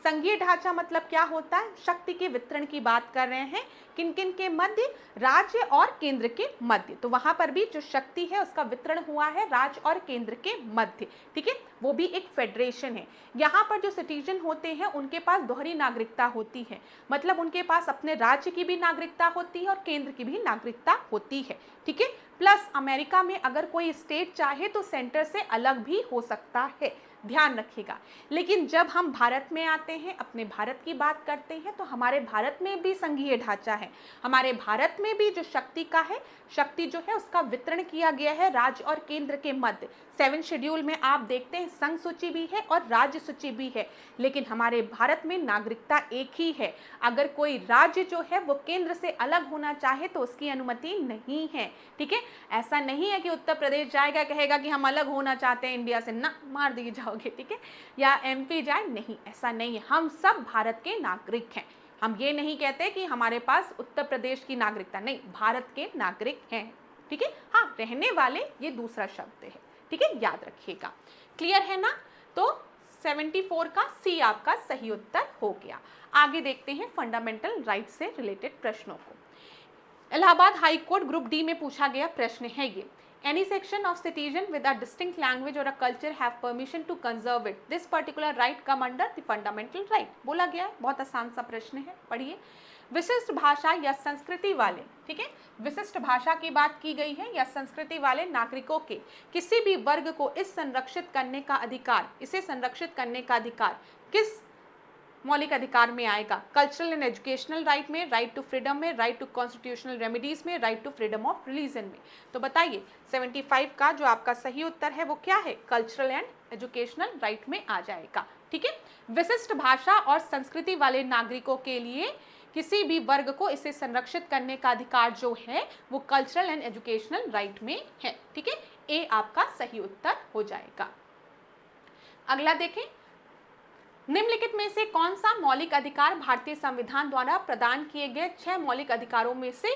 संघीय ढांचा मतलब क्या होता है? शक्ति के वितरण की बात कर रहे हैं, किन किन के मध्य? राज्य और केंद्र के मध्य। तो वहां पर भी जो शक्ति है उसका वितरण हुआ है राज्य और केंद्र के मध्य। ठीक है, वो भी एक फेडरेशन है। यहाँ पर जो सिटीजन होते हैं उनके पास दोहरी नागरिकता होती है, मतलब उनके पास अपने राज्य की भी नागरिकता होती है और केंद्र की भी नागरिकता होती है। ठीक है, प्लस अमेरिका में अगर कोई स्टेट चाहे तो सेंटर से अलग भी हो सकता है, ध्यान रखिएगा। लेकिन जब हम भारत में आते हैं, अपने भारत की बात करते हैं, तो हमारे भारत में भी संघीय ढांचा है। हमारे भारत में भी जो शक्ति का है, शक्ति जो है उसका वितरण किया गया है राज्य और केंद्र के मध्य। 7 शेड्यूल में आप देखते हैं संघ सूची भी है और राज्य सूची भी है, लेकिन हमारे भारत में नागरिकता एक ही है। अगर कोई राज्य जो है वो केंद्र से अलग होना चाहे तो उसकी अनुमति नहीं है। ठीक है, ऐसा नहीं है कि उत्तर प्रदेश जाएगा कहेगा कि हम अलग होना चाहते हैं इंडिया से, ना मार दिए जाओगे। ठीक है, या एमपी जाए, नहीं, ऐसा नहीं है। हम सब भारत के नागरिक हैं। हम ये नहीं कहते कि हमारे पास उत्तर प्रदेश की नागरिकता, नहीं, भारत के नागरिक हैं। ठीक है, हाँ, रहने वाले ये दूसरा शब्द है। ठीक है, याद रखिएगा। क्लियर है ना? तो 74 का सी आपका सही उत्तर हो गया। आगे देखते हैं फंडामेंटल राइट से रिलेटेड प्रश्नों को। Allahabad high court group D में पूछा गया प्रश्न है ये, Any section of citizen with a distinct language or a culture have permission to conserve it. This particular right come under the fundamental right. बोला गया है, बहुत आसान सा प्रश्न है, पढ़िए। विशिष्ट भाषा या संस्कृति वाले, ठीक है, विशिष्ट भाषा की बात की गई है, या संस्कृति वाले नागरिकों के किसी भी वर्ग को इस संरक्षित करने का अधिकार, इसे संरक्षित करने का अधिकार किस मौलिक अधिकार में आएगा? कल्चरल एंड एजुकेशनल राइट में, राइट टू फ्रीडम में, राइट टू कॉन्स्टिट्यूशनल रेमेडीज में, right to freedom of religion में। तो बताइए 75 का जो आपका सही उत्तर है वो क्या है? कल्चरल एंड एजुकेशनल राइट में आ जाएगा। ठीक है, विशिष्ट भाषा और संस्कृति वाले नागरिकों के लिए किसी भी वर्ग को इसे संरक्षित करने का अधिकार जो है वो कल्चरल एंड एजुकेशनल राइट में है। ठीक है, ए आपका सही उत्तर हो जाएगा। अगला देखें, निम्नलिखित में से कौन सा मौलिक अधिकार भारतीय संविधान द्वारा प्रदान किए गए 6 मौलिक अधिकारों में से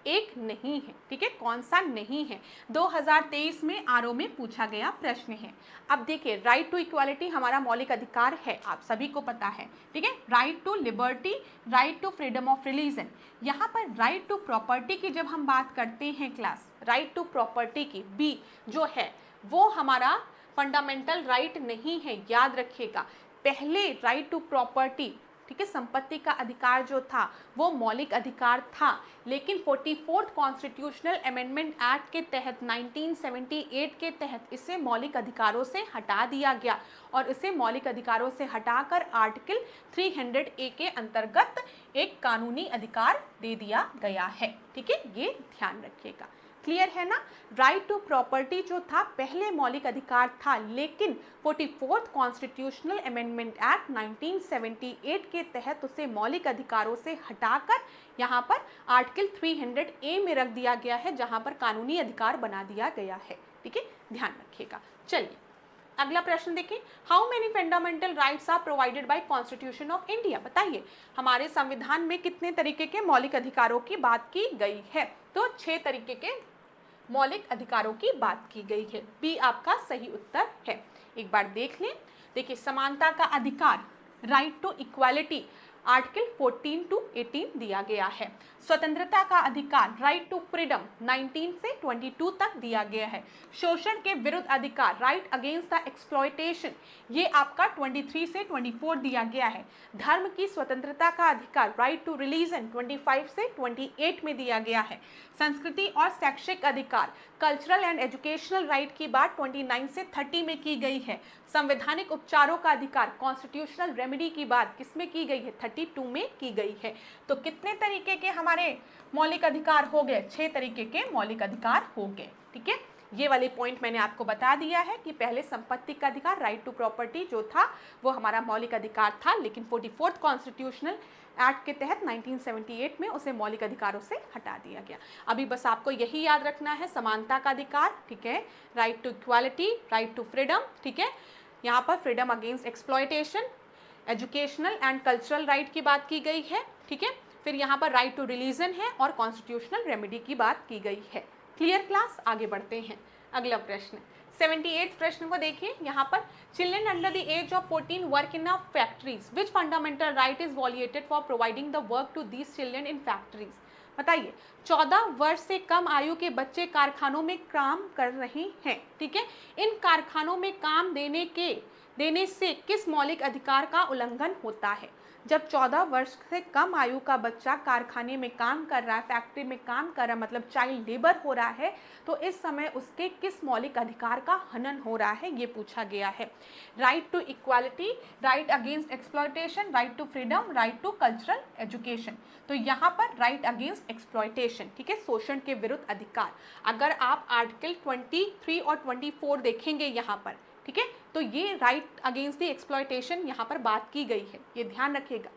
एक नहीं है? ठीक है, कौन सा नहीं है? 2023 में आरओ में पूछा गया प्रश्न है। अब देखिए, राइट टू इक्वालिटी हमारा मौलिक अधिकार है, आप सभी को पता है। ठीक है, right to liberty, right to freedom of religion. यहाँ पर राइट टू प्रॉपर्टी की जब हम बात करते हैं क्लास, राइट टू प्रॉपर्टी की बी जो है वो हमारा फंडामेंटल राइट नहीं है, याद रखिएगा। पहले राइट टू प्रॉपर्टी, ठीक है, संपत्ति का अधिकार जो था वो मौलिक अधिकार था, लेकिन 44th कॉन्स्टिट्यूशनल अमेंडमेंट एक्ट के तहत 1978 के तहत इसे मौलिक अधिकारों से हटा दिया गया और इसे मौलिक अधिकारों से हटाकर आर्टिकल 300A के अंतर्गत एक कानूनी अधिकार दे दिया गया है। ठीक है, ये ध्यान रखिएगा। क्लियर है ना। राइट टू प्रॉपर्टी जो था पहले मौलिक अधिकार था, लेकिन 44th कॉन्स्टिट्यूशनल अमेंडमेंट एक्ट 1978 के तहत उसे मौलिक अधिकारों से हटाकर यहाँ पर आर्टिकल 300A में रख दिया गया है, जहाँ पर कानूनी अधिकार बना दिया गया है। ठीक है, ध्यान रखिएगा। चलिए अगला प्रश्न देखें। How many fundamental rights are provided by constitution of India. बताइए हमारे संविधान में कितने तरीके के मौलिक अधिकारों की बात की गई है। तो 6 तरीके के मौलिक अधिकारों की बात की गई है। बी आपका सही उत्तर है। एक बार देख लें। देखिए, समानता का अधिकार, right to equality, article 14 to 18 दिया गया है। स्वतंत्रता का अधिकार, राइट टू फ्रीडम, 19 से 22 तक दिया गया है। शोषण के विरुद्ध अधिकार, राइट अगेंस्ट द एक्सप्लॉयटेशन, ये आपका 23 से 24 दिया गया है। धर्म की स्वतंत्रता का अधिकार, राइट टू रिलीजन, 25 से 28 में दिया गया है। संस्कृति और शैक्षिक अधिकार, कल्चरल एंड एजुकेशनल राइट की बात 29 से 30 में की गई है। संवैधानिक उपचारों का अधिकार, कॉन्स्टिट्यूशनल रेमेडी की बात किसमें की गई है, 32 में की गई है। तो कितने तरीके के हमारे मौलिक अधिकार हो गए, 6 तरीके के मौलिक अधिकार हो गए। ठीक है, ये वाले पॉइंट मैंने आपको बता दिया है कि पहले संपत्ति का अधिकार, राइट टू प्रॉपर्टी जो था वो हमारा मौलिक अधिकार था, लेकिन 44th कॉन्स्टिट्यूशनल एक्ट के तहत 1978 में उसे मौलिक अधिकारों से हटा दिया गया। अभी बस आपको यही याद रखना है, समानता का अधिकार, ठीक है, right to equality, right to freedom, ठीक है, यहाँ पर freedom against exploitation, educational and cultural right की बात की गई है। ठीक है, फिर यहाँ पर राइट टू रिलीजन है और कॉन्स्टिट्यूशनल रेमेडी की बात की गई है। Clear class. आगे बढ़ते हैं। अगला प्रश्न 78 प्रश्न को देखिए। यहाँ पर children under the age of 14 work in a factories, which fundamental right is violated for providing the work to these children in factories. बताइए, 14 वर्ष से कम आयु के बच्चे कारखानों में काम कर रहे हैं। ठीक है, इन कारखानों में काम देने से किस मौलिक अधिकार का उल्लंघन होता है। जब 14 वर्ष से कम आयु का बच्चा कारखाने में काम कर रहा है, फैक्ट्री में काम कर रहा है, मतलब चाइल्ड लेबर हो रहा है, तो इस समय उसके किस मौलिक अधिकार का हनन हो रहा है, ये पूछा गया है। Right to equality, right against exploitation, right to freedom, right to cultural education. तो यहाँ पर राइट अगेंस्ट एक्सप्लॉयटेशन, ठीक है, शोषण के विरुद्ध अधिकार। अगर आप आर्टिकल 23 और 24 देखेंगे यहाँ पर, ठीक है, तो ये राइट अगेंस्ट द एक्सप्लॉयटेशन यहाँ पर बात की गई है, ये ध्यान रखिएगा।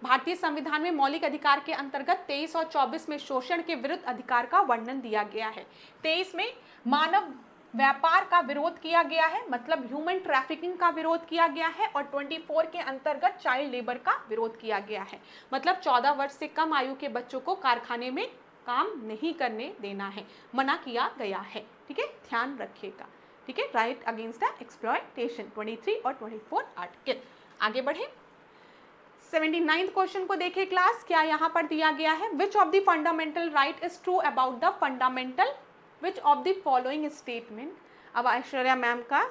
भारतीय संविधान में मौलिक अधिकार के अंतर्गत 23 और 24 में शोषण के विरुद्ध अधिकार का वर्णन दिया गया है। 23 में मानव व्यापार का विरोध किया गया है, मतलब ह्यूमन ट्रैफिकिंग का विरोध किया गया है, और 24 के अंतर्गत चाइल्ड लेबर का विरोध किया गया है, मतलब 14 वर्ष से कम आयु के बच्चों को कारखाने में काम नहीं करने देना है, मना किया गया है। ठीक है, ध्यान रखिएगा। ठीक है, राइट अगेंस्ट द एक्सप्लॉयटेशन 23 और 24 आर्टिकल। आगे बढ़े। 79th क्वेश्चन को देखें क्लास। क्या यहाँ पर दिया गया है, विच of the fundamental right is true about the fundamental, which of the following statement. अब ऐश्वर्या मैम का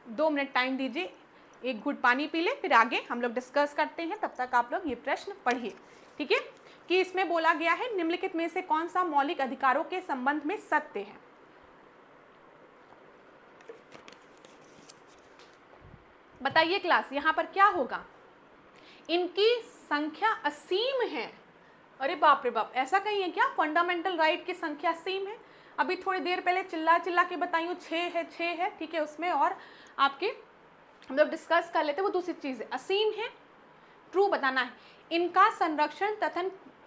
2 मिनट टाइम दीजिए, एक घूंट पानी पी ले, फिर आगे हम लोग डिस्कस करते हैं। तब तक आप लोग ये प्रश्न पढ़िए। ठीक है, कि इसमें बोला गया है निम्नलिखित में से कौन सा मौलिक अधिकारों के संबंध में सत्य है। बताइए क्लास, यहाँ पर क्या होगा, इनकी संख्या असीम है। अरे बाप रे बाप, ऐसा कहीं है क्या, फंडामेंटल राइट की संख्या असीम है। अभी थोड़ी देर पहले चिल्ला के बताइए 6 है, ठीक है, उसमें और आपके हम लोग डिस्कस कर लेते, वो दूसरी चीज़ है। असीम है, ट्रू बताना है। इनका संरक्षण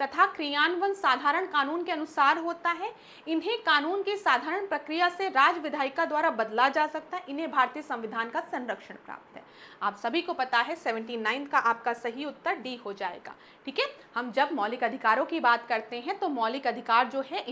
तथा क्रियान्वयन साधारण कानून के अनुसार होता है। इन्हें कानून की साधारण प्रक्रिया से राज्य विधायिका द्वारा बदला जा सकता है। इन्हें भारतीय संविधान का संरक्षण प्राप्त है। आप सभी को पता है 79 का आपका सही उत्तर डी हो जाएगा। ठीक है, हम जब मौलिक अधिकारों की बात करते हैं तो मौलिक अधिकार जो है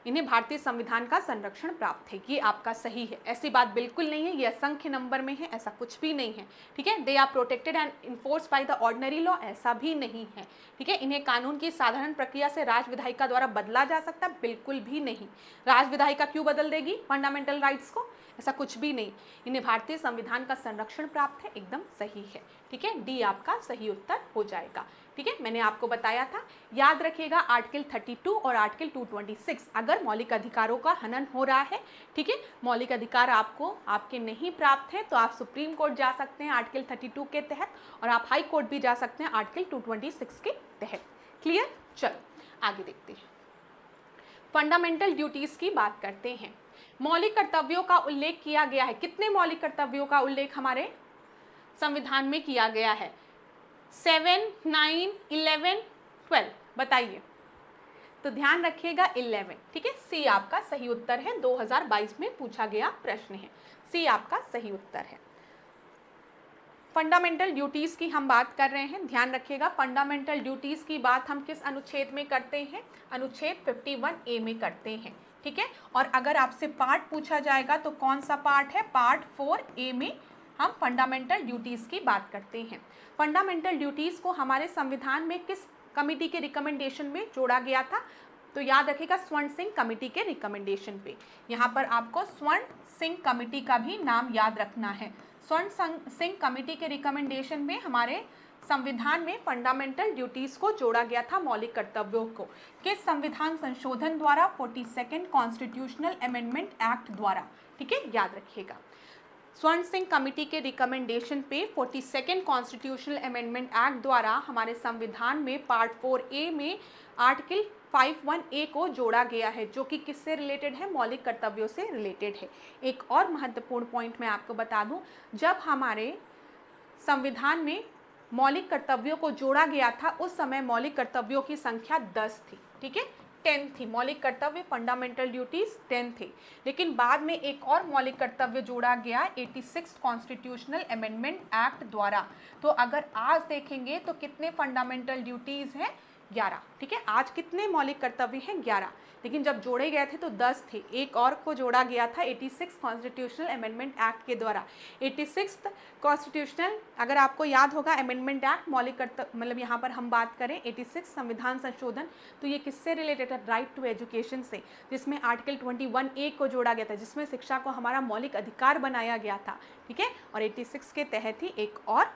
इन्हें भारतीय संविधान का संरक्षण प्राप्त है, ये आपका सही है। ऐसी बात बिल्कुल नहीं है, ये असंख्य नंबर में है, ऐसा कुछ भी नहीं है। ठीक है, they are protected and enforce by the ordinary law, ऐसा भी नहीं है। ठीक है, इन्हें कानून की साधारण प्रक्रिया से राज्य विधायिका द्वारा बदला जा सकता है, बिल्कुल भी नहीं। राज्य विधायिका क्यों बदल देगी फंडामेंटल राइट्स को, ऐसा कुछ भी नहीं, इन्हें भारतीय संविधान का संरक्षण प्राप्त है, एकदम सही है। ठीक है, डी आपका सही उत्तर हो जाएगा। ठीक है, मैंने आपको बताया था, याद रखिएगा आर्टिकल 32 और आर्टिकल 226 अगर मौलिक अधिकारों का हनन हो रहा है, ठीक है, मौलिक अधिकार आपको आपके नहीं प्राप्त है, तो आप सुप्रीम कोर्ट जा सकते हैं आर्टिकल 32 के तहत, और आप हाई कोर्ट भी जा सकते हैं आर्टिकल 226 के तहत। क्लियर? चलो आगे देखते हैं। फंडामेंटल ड्यूटीज की बात करते हैं। मौलिक कर्तव्यों का उल्लेख किया गया है। कितने मौलिक कर्तव्यों का उल्लेख हमारे संविधान में किया गया है? 7, 9, 11, 12, बताइए। तो ध्यान रखिएगा 11। ठीक है, सी आपका सही उत्तर है, 2022 में पूछा गया प्रश्न है, सी आपका सही उत्तर है। फंडामेंटल ड्यूटीज की हम बात कर रहे हैं, ध्यान रखिएगा फंडामेंटल ड्यूटीज की बात हम किस अनुच्छेद में करते हैं? अनुच्छेद 51A में करते हैं। ठीक है, और अगर आपसे पार्ट पूछा जाएगा तो कौन सा पार्ट है? पार्ट 4A में हम फंडामेंटल ड्यूटीज की बात करते हैं। फंडामेंटल ड्यूटीज को हमारे संविधान में किस कमिटी के रिकमेंडेशन में जोड़ा गया था? तो याद रखिएगा स्वर्ण सिंह कमेटी के रिकमेंडेशन पे। यहाँ पर आपको स्वर्ण सिंह कमेटी का भी नाम याद रखना है। स्वर्ण सिंह कमेटी के रिकमेंडेशन में हमारे संविधान में फंडामेंटल ड्यूटीज को जोड़ा गया था, मौलिक कर्तव्यों को। किस संविधान संशोधन द्वारा? 42nd कॉन्स्टिट्यूशनल अमेंडमेंट एक्ट द्वारा। ठीक है, याद रखिएगा स्वर्ण सिंह कमेटी के रिकमेंडेशन पे 42nd कॉन्स्टिट्यूशनल अमेंडमेंट एक्ट द्वारा हमारे संविधान में पार्ट 4A में आर्टिकल 51A को जोड़ा गया है, जो कि किससे रिलेटेड है? मौलिक कर्तव्यों से रिलेटेड है। एक और महत्वपूर्ण पॉइंट मैं आपको बता दूं, जब हमारे संविधान में मौलिक कर्तव्यों को जोड़ा गया था उस समय मौलिक कर्तव्यों की संख्या 10 थी। ठीक है, 10 थी मौलिक कर्तव्य, फंडामेंटल ड्यूटीज 10 थे। लेकिन बाद में एक और मौलिक कर्तव्य जोड़ा गया 86 कॉन्स्टिट्यूशनल अमेंडमेंट एक्ट द्वारा। तो अगर आज देखेंगे तो कितने फंडामेंटल ड्यूटीज हैं? 11। ठीक है, आज कितने मौलिक कर्तव्य हैं? 11। लेकिन जब जोड़े गए थे तो 10 थे, एक और को जोड़ा गया था 86 कॉन्स्टिट्यूशनल अमेंडमेंट एक्ट के द्वारा। 86 कॉन्स्टिट्यूशनल, अगर आपको याद होगा अमेंडमेंट एक्ट, मौलिक कर्तव्य मतलब यहाँ पर हम बात करें 86 संविधान संशोधन, तो ये किससे रिलेटेड है? राइट टू एजुकेशन से, जिसमें आर्टिकल 21A को जोड़ा गया था, जिसमें शिक्षा को हमारा मौलिक अधिकार बनाया गया था। ठीक है, और 86 के तहत ही एक और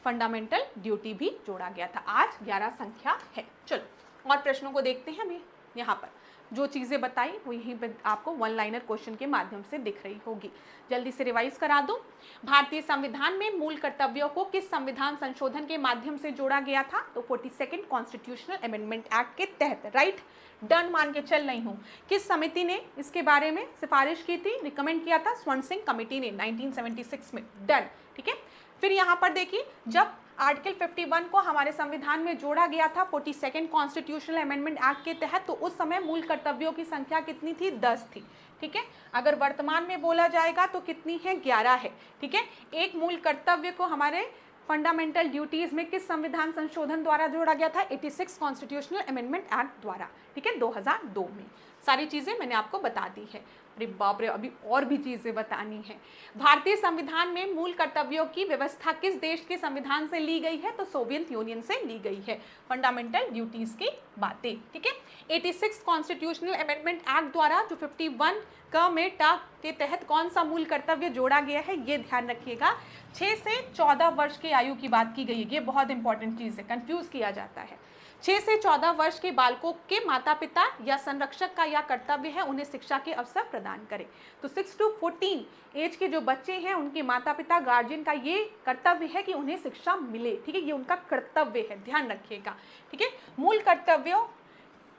फंडामेंटल ड्यूटी भी जोड़ा गया था। आज 11 संख्या है। चलो और प्रश्नों को देखते हैं। अभी यहाँ पर जो चीज़ें बताई वो यहीं पर आपको वन लाइनर क्वेश्चन के माध्यम से दिख रही होगी, जल्दी से रिवाइज करा दूं। भारतीय संविधान में मूल कर्तव्यों को किस संविधान संशोधन के माध्यम से जोड़ा गया था? तो 42nd कॉन्स्टिट्यूशनल अमेंडमेंट एक्ट के तहत। राइट, डन मान के चल रही हूँ। किस समिति ने इसके बारे में सिफारिश की थी, रिकमेंड किया था? स्वर्ण सिंह कमेटी ने 1976 में। डन। ठीक है, फिर यहाँ पर देखिए, जब आर्टिकल 51 को हमारे संविधान में जोड़ा गया था 42nd कॉन्स्टिट्यूशनल अमेंडमेंट एक्ट के तहत, तो उस समय मूल कर्तव्यों की संख्या कितनी थी? 10 थी। ठीक है, अगर वर्तमान में बोला जाएगा तो कितनी है? 11 है। ठीक है, एक मूल कर्तव्य को हमारे फंडामेंटल ड्यूटीज में किस संविधान संशोधन द्वारा जोड़ा गया था? 86 कॉन्स्टिट्यूशनल अमेंडमेंट एक्ट द्वारा। ठीक है, 2002 में। सारी चीज़ें मैंने आपको बता दी है। अरे बाप रे, अभी और भी चीज़ें बतानी है। भारतीय संविधान में मूल कर्तव्यों की व्यवस्था किस देश के संविधान से ली गई है? तो सोवियत यूनियन से ली गई है फंडामेंटल ड्यूटीज की बातें। ठीक है, 86 कॉन्स्टिट्यूशनल अमेंडमेंट एक्ट द्वारा जो 51 का मेटा के तहत कौन सा मूल कर्तव्य जोड़ा गया है, ये ध्यान रखिएगा। 6 से 14 वर्ष की आयु की बात की गई है, ये बहुत इंपॉर्टेंट चीज़ है, कंफ्यूज किया जाता है। 6 से 14 वर्ष के बालकों के माता पिता या संरक्षक का यह कर्तव्य है उन्हें शिक्षा के अवसर प्रदान करें। तो 6 to 14 एज के जो बच्चे हैं उनके माता पिता गार्जियन का ये कर्तव्य है कि उन्हें शिक्षा मिले। ठीक है, ये उनका कर्तव्य है, ध्यान रखिएगा। ठीक है, मूल कर्तव्यों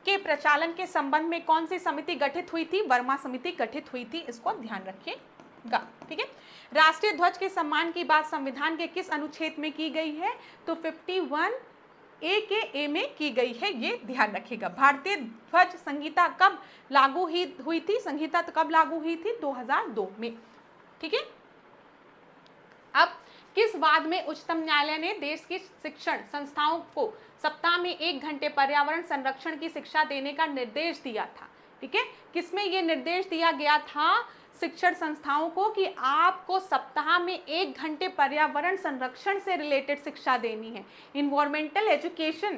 के प्रचालन के संबंध में कौन सी समिति गठित हुई थी? वर्मा समिति गठित हुई थी, इसको ध्यान रखिएगा। ठीक है, राष्ट्रीय ध्वज के सम्मान की बात संविधान के किस अनुच्छेद में की गई है? तो 51A के ए में की गई है, ये ध्यान रखिएगा। भारतीय ध्वज संहिता कब लागू हुई थी? संहिता तो कब लागू हुई थी? 2002 में। ठीक है, अब किस वाद में उच्चतम न्यायालय ने देश की शिक्षण संस्थाओं को सप्ताह में 1 घंटे पर्यावरण संरक्षण की शिक्षा देने का निर्देश दिया था? ठीक है, किसमें ये निर्देश दिया गया था? शिक्षण संस्थाओं को कि आपको सप्ताह में 1 घंटे पर्यावरण संरक्षण से रिलेटेड शिक्षा देनी है, इन्वायरमेंटल एजुकेशन।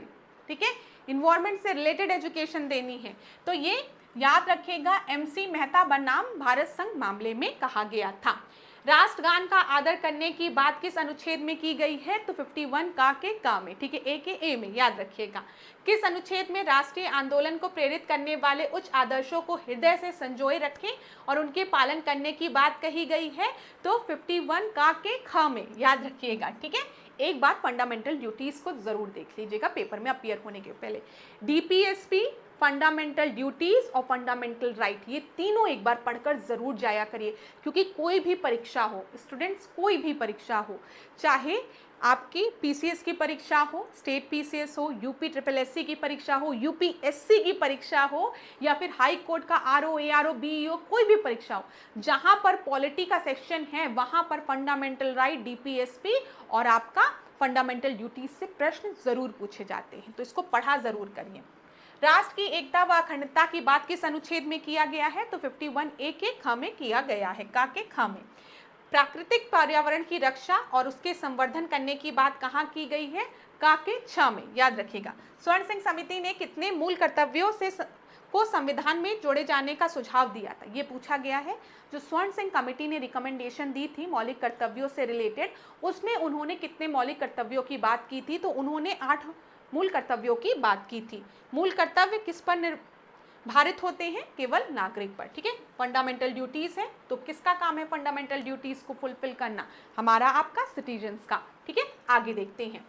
ठीक है, इन्वायरमेंट से रिलेटेड एजुकेशन देनी है। तो ये याद रखिएगा, MC मेहता बनाम भारत संघ मामले में कहा गया था। राष्ट्रगान का आदर करने की बात किस अनुच्छेद में की गई है? तो 51 का के का में, ठीक है, ए के ए में, याद रखिएगा। किस अनुच्छेद में राष्ट्रीय आंदोलन को प्रेरित करने वाले उच्च आदर्शों को हृदय से संजोए रखें और उनके पालन करने की बात कही गई है? तो 51 का के ख में, याद रखिएगा, ठीक है। एक बार फंडामेंटल ड्यूटीज को जरूर देख लीजिएगा पेपर में अपीयर होने के पहले। DPSP, फंडामेंटल ड्यूटीज और फंडामेंटल राइट, ये तीनों एक बार पढ़कर जरूर जाया करिए, क्योंकि कोई भी परीक्षा हो स्टूडेंट्स, कोई भी परीक्षा हो, चाहे आपकी PCS की परीक्षा हो, स्टेट PCS हो, UP SSS की परीक्षा हो, UPSC की परीक्षा हो, या फिर हाई कोर्ट का RO ARO BEO, कोई भी परीक्षा हो, जहां पर पॉलिटी का सेक्शन है वहां पर फंडामेंटल राइट, DPSP और आपका फंडामेंटल ड्यूटीज से प्रश्न जरूर पूछे जाते हैं, तो इसको पढ़ा जरूर करिए। राष्ट्र की एकता व अखंडता की बात किस अनुच्छेद में किया गया है? तो 51A के ख में किया गया है, का के ख में। प्राकृतिक पर्यावरण की रक्षा और उसके संवर्धन करने की बात कहाँ की गई है? का के छ में, याद रखिएगा। स्वर्ण सिंह समिति ने कितने मूल कर्तव्यों से को संविधान में जोड़े जाने का सुझाव दिया था? ये पूछा गया है। जो स्वर्ण सिंह कमेटी ने रिकमेंडेशन दी थी मौलिक कर्तव्यों से रिलेटेड, उसमें उन्होंने कितने मौलिक कर्तव्यों की बात की थी? तो उन्होंने 8 मूल कर्तव्यों की बात की थी। मूल कर्तव्य किस पर निर्धारित होते हैं? केवल नागरिक पर, ठीक है। फंडामेंटल ड्यूटीज है, तो किसका काम है फंडामेंटल ड्यूटीज को फुलफिल करना? हमारा, आपका, सिटीजन्स का, ठीक है। आगे देखते हैं।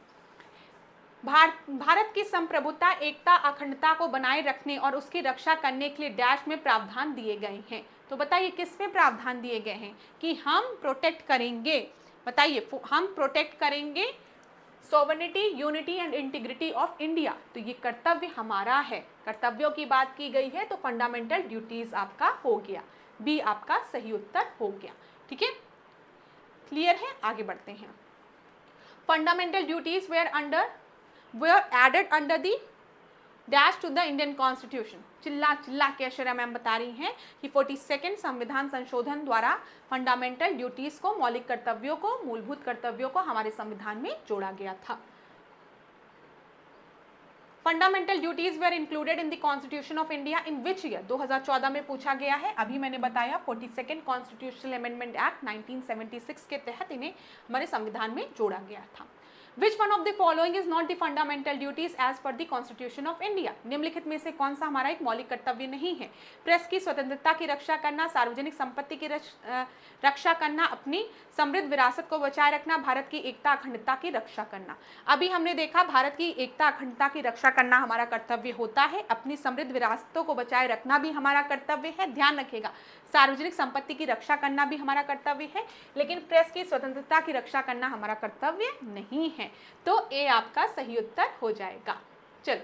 भारत की संप्रभुता, एकता, अखंडता को बनाए रखने और उसकी रक्षा करने के लिए डैश में प्रावधान दिए गए हैं। तो बताइए किस में प्रावधान दिए गए हैं कि हम प्रोटेक्ट करेंगे? बताइए, हम प्रोटेक्ट करेंगे sovereignty, unity and integrity of India. तो ये कर्तव्य हमारा है, कर्तव्यों की बात की गई है, तो फंडामेंटल ड्यूटीज आपका हो गया, बी आपका सही उत्तर हो गया, ठीक है। क्लियर है? आगे बढ़ते हैं। Fundamental duties were added under the dash to the Indian Constitution। चिल्ला के अक्षर मैम बता रही हैं कि 42 संविधान संशोधन द्वारा फंडामेंटल ड्यूटीज को, मौलिक कर्तव्यों को, मूलभूत कर्तव्यों को हमारे संविधान में जोड़ा गया था। Fundamental duties were included in the constitution of India in which year? 2014 में पूछा गया है। अभी मैंने बताया 42 कॉन्स्टिट्यूशनल अमेंडमेंट एक्ट 1976 के तहत इन्हें हमारे संविधान में जोड़ा गया था। Which one of the following is not the fundamental duties as per the Constitution of India? निम्नलिखित में से कौन सा हमारा एक मौलिक कर्तव्य नहीं है? प्रेस की स्वतंत्रता की रक्षा करना, सार्वजनिक संपत्ति की रक्षा करना, अपनी समृद्ध विरासत को बचाए रखना, भारत की एकता अखंडता की रक्षा करना। अभी हमने देखा भारत की एकता अखंडता की रक्षा करना हमारा कर्तव्य होता है, अपनी समृद्ध विरासतों को बचाए रखना भी हमारा कर्तव्य है। ध्यान रखिएगा, सार्वजनिक संपत्ति की रक्षा करना भी हमारा कर्तव्य है, लेकिन प्रेस की स्वतंत्रता की रक्षा करना हमारा कर्तव्य नहीं है। तो ए आपका सही उत्तर हो जाएगा। चलो,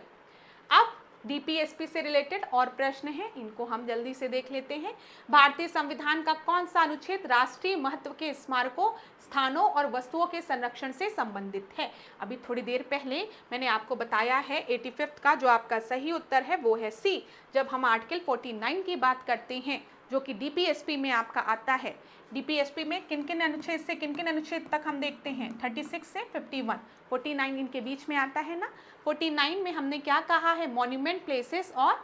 अब DPSP से रिलेटेड और प्रश्न हैं, इनको हम जल्दी से देख लेते हैं। भारतीय संविधान का कौन सा अनुच्छेद राष्ट्रीय महत्व के स्मारकों, स्थानों और वस्तुओं के संरक्षण से संबंधित है? अभी थोड़ी देर पहले मैंने आपको बताया है 85 का जो आपका सही उत्तर है वो है सी। जब हम आर्टिकल 49 की बात करते हैं जो कि DPSP में आपका आता है, DPSP में किन किन अनुच्छेद से किन किन अनुच्छेद तक हम देखते हैं? 36 से 51, 49 इनके बीच में आता है ना। 49 में हमने क्या कहा है? मॉन्यूमेंट, प्लेसेस और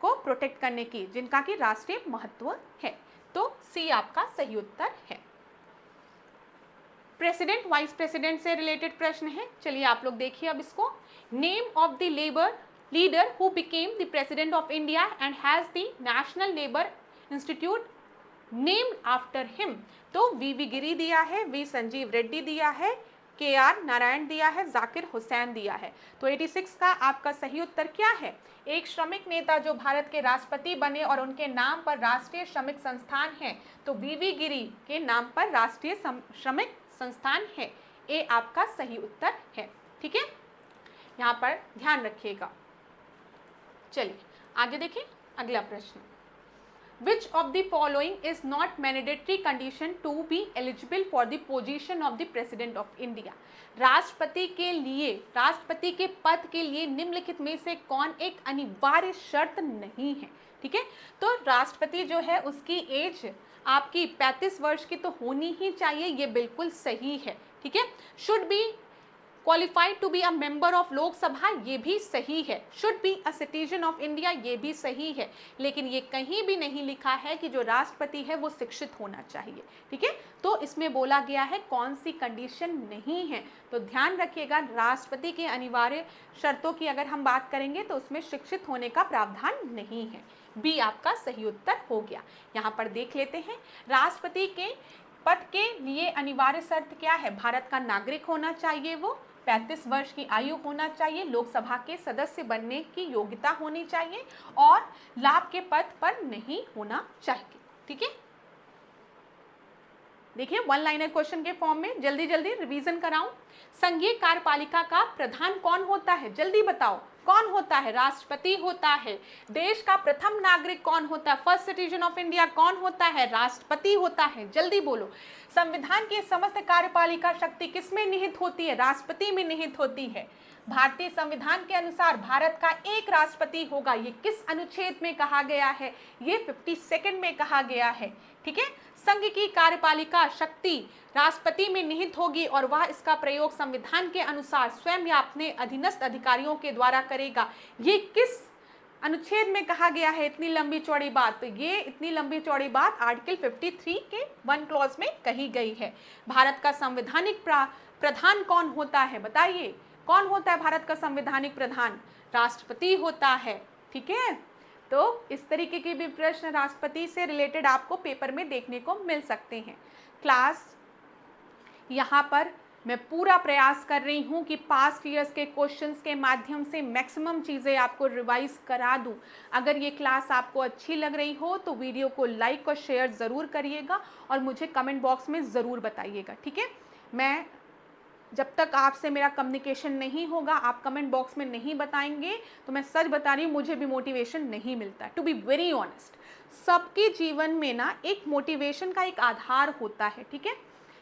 को प्रोटेक्ट करने की, जिनका कि राष्ट्रीय महत्व है। तो सी आपका सही उत्तर है। प्रेसिडेंट, वाइस प्रेसिडेंट से रिलेटेड प्रश्न है, चलिए आप लोग देखिए अब इसको। Name of the labour leader who became the president of India and has the national labour institute named after him. तो VV गिरी दिया है, V संजीव रेड्डी दिया है, KR नारायण दिया है, जाकिर हुसैन दिया है। तो 86 का आपका सही उत्तर क्या है? एक श्रमिक नेता जो भारत के राष्ट्रपति बने और उनके नाम पर राष्ट्रीय श्रमिक संस्थान है, तो VV गिरी के नाम पर राष्ट्रीय श्रमिक संस्थान है। ए आपका सही उत्तर है, ठीक है, यहाँ पर ध्यान रखिएगा। चलिए आगे देखें अगला प्रश्न। Which of the following is not mandatory condition to be eligible for the position of the President of India? राष्ट्रपति के लिए, राष्ट्रपति के पद के लिए निम्नलिखित में से कौन एक अनिवार्य शर्त नहीं है? ठीक है, तो राष्ट्रपति जो है उसकी एज आपकी 35 वर्ष की तो होनी ही चाहिए, ये बिल्कुल सही है। ठीक है, should be qualified to be a member of Lok Sabha, ये भी सही है। Should be a citizen of India, ये भी सही है। लेकिन ये कहीं भी नहीं लिखा है कि जो राष्ट्रपति है वो शिक्षित होना चाहिए। ठीक है, तो इसमें बोला गया है कौन सी कंडीशन नहीं है। तो ध्यान रखिएगा, राष्ट्रपति के अनिवार्य शर्तों की अगर हम बात करेंगे तो उसमें शिक्षित होने का प्रावधान नहीं है। बी आपका सही उत्तर हो गया। यहाँ पर देख लेते हैं, राष्ट्रपति के पद के लिए अनिवार्य शर्त क्या है? भारत का नागरिक होना चाहिए, वो 35 वर्ष की आयु होना चाहिए, लोकसभा के सदस्य बनने की योग्यता होनी चाहिए और लाभ के पद पर नहीं होना चाहिए। ठीक है, देखिए वन लाइनर क्वेश्चन के फॉर्म में जल्दी जल्दी रिवीजन कराऊं। संघीय कार्यपालिका का प्रधान कौन होता है? जल्दी बताओ, कौन होता है? राष्ट्रपति होता है। देश का प्रथम नागरिक कौन होता है? फर्स्ट सिटीजन ऑफ इंडिया कौन होता है? राष्ट्रपति होता है। जल्दी बोलो। संविधान की समस्त कार्यपालिका शक्ति किसमें निहित होती है? राष्ट्रपति में निहित होती है। भारतीय संविधान के अनुसार भारत का एक राष्ट्रपति होगा। ये किस अनुच्छेद में कहा गया है? ये 52 में कहा गया है। ठीक है, संघ की कार्यपालिका शक्ति राष्ट्रपति में निहित होगी और वह इसका प्रयोग संविधान के अनुसार स्वयं या अपने अधीनस्थ अधिकारियों के द्वारा करेगा। ये किस अनुच्छेद में कहा गया है? इतनी लंबी चौड़ी बात, तो ये इतनी लंबी चौड़ी बात आर्टिकल 53 के 1 क्लॉज में कही गई है। भारत का संवैधानिक प्रधान कौन होता है? बताइए, कौन होता है भारत का संवैधानिक प्रधान? राष्ट्रपति होता है। ठीक है, तो इस तरीके के भी प्रश्न राष्ट्रपति से रिलेटेड आपको पेपर में देखने को मिल सकते हैं। क्लास यहाँ पर मैं पूरा प्रयास कर रही हूँ कि पास्ट ईयर्स के क्वेश्चंस के माध्यम से मैक्सिमम चीज़ें आपको रिवाइज करा दूँ। अगर ये क्लास आपको अच्छी लग रही हो तो वीडियो को लाइक और शेयर ज़रूर करिएगा और मुझे कमेंट बॉक्स में ज़रूर बताइएगा। ठीक है, मैं जब तक आपसे मेरा कम्युनिकेशन नहीं होगा, आप कमेंट बॉक्स में नहीं बताएंगे तो मैं सच बता रही हूँ, मुझे भी मोटिवेशन नहीं मिलता। टू बी वेरी ऑनेस्ट, सबके जीवन में ना एक मोटिवेशन का एक आधार होता है। ठीक है,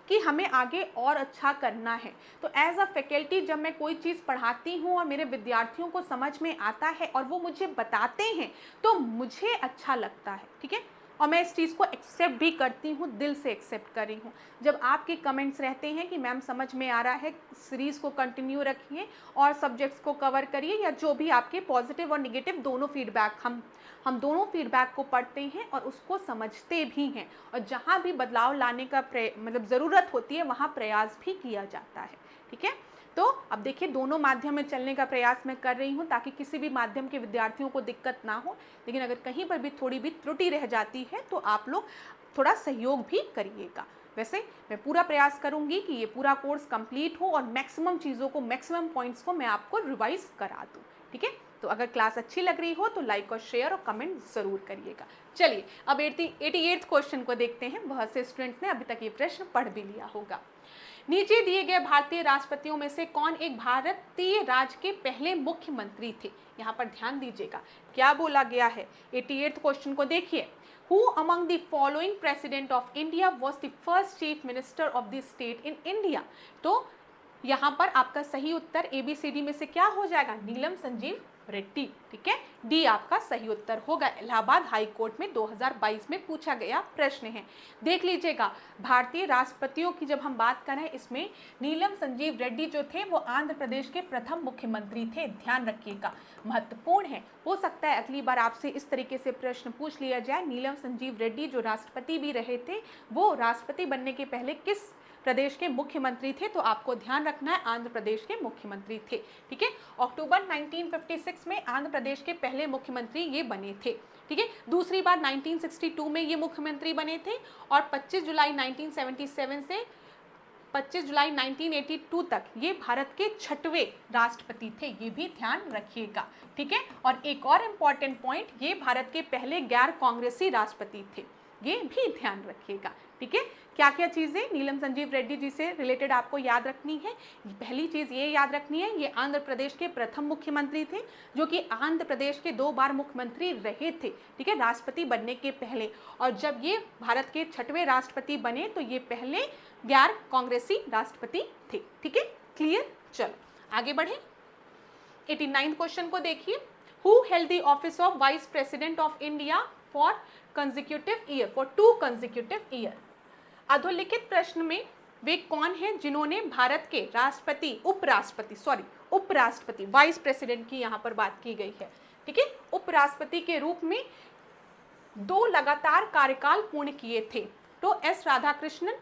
कि हमें आगे और अच्छा करना है। तो एज अ फैकल्टी जब मैं कोई चीज़ पढ़ाती हूँ और मेरे विद्यार्थियों को समझ में आता है और वो मुझे बताते हैं तो मुझे अच्छा लगता है। ठीक है, और मैं इस चीज़ को एक्सेप्ट भी करती हूँ, दिल से एक्सेप्ट कर रही हूँ। जब आपके कमेंट्स रहते हैं कि मैम समझ में आ रहा है, सीरीज़ को कंटिन्यू रखिए और सब्जेक्ट्स को कवर करिए, या जो भी आपके पॉजिटिव और निगेटिव दोनों फीडबैक, हम दोनों फीडबैक को पढ़ते हैं और उसको समझते भी हैं, और जहाँ भी बदलाव लाने का मतलब ज़रूरत होती है वहाँ प्रयास भी किया जाता है। ठीक है, तो अब देखिए दोनों माध्यम में चलने का प्रयास मैं कर रही हूँ ताकि किसी भी माध्यम के विद्यार्थियों को दिक्कत ना हो। लेकिन अगर कहीं पर भी थोड़ी भी त्रुटि रह जाती है तो आप लोग थोड़ा सहयोग भी करिएगा। वैसे मैं पूरा प्रयास करूँगी कि ये पूरा कोर्स कंप्लीट हो और मैक्सिमम चीज़ों को, मैक्सिमम पॉइंट्स को मैं आपको रिवाइज करा दूँ। ठीक है, तो अगर क्लास अच्छी लग रही हो तो लाइक और शेयर और कमेंट ज़रूर करिएगा। चलिए अब 88th क्वेश्चन को देखते हैं। बहुत से स्टूडेंट्स ने अभी तक ये प्रश्न पढ़ भी लिया होगा। नीचे दिए गए भारतीय राष्ट्रपतियों में से कौन एक भारतीय राज्य के पहले मुख्यमंत्री थे? यहाँ पर ध्यान दीजिएगा क्या बोला गया है। 88th क्वेश्चन को देखिए, who among the following president of India was the first chief minister of the state in India? तो यहाँ पर आपका सही उत्तर ABCD में से क्या हो जाएगा? नीलम संजीव रेड्डी। ठीक है, डी आपका सही उत्तर होगा। इलाहाबाद हाई कोर्ट में 2022 में पूछा गया प्रश्न है। देख लीजिएगा, भारतीय राष्ट्रपतियों की जब हम बात करें इसमें नीलम संजीव रेड्डी जो थे वो आंध्र प्रदेश के प्रथम मुख्यमंत्री थे। ध्यान रखिएगा, महत्वपूर्ण है। हो सकता है अगली बार आपसे इस तरीके से प्रश्न पूछ लिया जाए, नीलम संजीव रेड्डी जो राष्ट्रपति भी रहे थे वो राष्ट्रपति बनने के पहले किस प्रदेश के मुख्यमंत्री थे? तो आपको ध्यान रखना है आंध्र प्रदेश के मुख्यमंत्री थे। ठीक है, अक्टूबर 1956 में आंध्र प्रदेश के पहले मुख्यमंत्री ये बने थे। ठीक है, दूसरी बार 1962 में ये मुख्यमंत्री बने थे और 25 जुलाई 1977 से 25 जुलाई 1982 तक ये भारत के 6वें राष्ट्रपति थे। ये भी ध्यान रखिएगा। ठीक है, और एक और इम्पॉर्टेंट पॉइंट, ये भारत के पहले गैर कांग्रेसी राष्ट्रपति थे। ये भी ध्यान रखिएगा। ठीक है, क्या क्या चीज़ें नीलम संजीव रेड्डी जी से रिलेटेड आपको याद रखनी है? पहली चीज़ ये याद रखनी है, ये आंध्र प्रदेश के प्रथम मुख्यमंत्री थे जो कि आंध्र प्रदेश के 2 बार मुख्यमंत्री रहे थे। ठीक है, राष्ट्रपति बनने के पहले, और जब ये भारत के 6वें राष्ट्रपति बने तो ये पहले गैर कांग्रेसी राष्ट्रपति थे। ठीक है, क्लियर? चलो आगे बढ़े। 89 क्वेश्चन को देखिए, who held the office of vice president of India for consecutive year, for 2 consecutive year? अधोलिखित प्रश्न में वे कौन हैं जिन्होंने भारत के उपराष्ट्रपति वाइस प्रेसिडेंट की यहाँ पर बात की गई है, ठीक है, उपराष्ट्रपति के रूप में 2 लगातार कार्यकाल पूर्ण किए थे। तो एस राधाकृष्णन,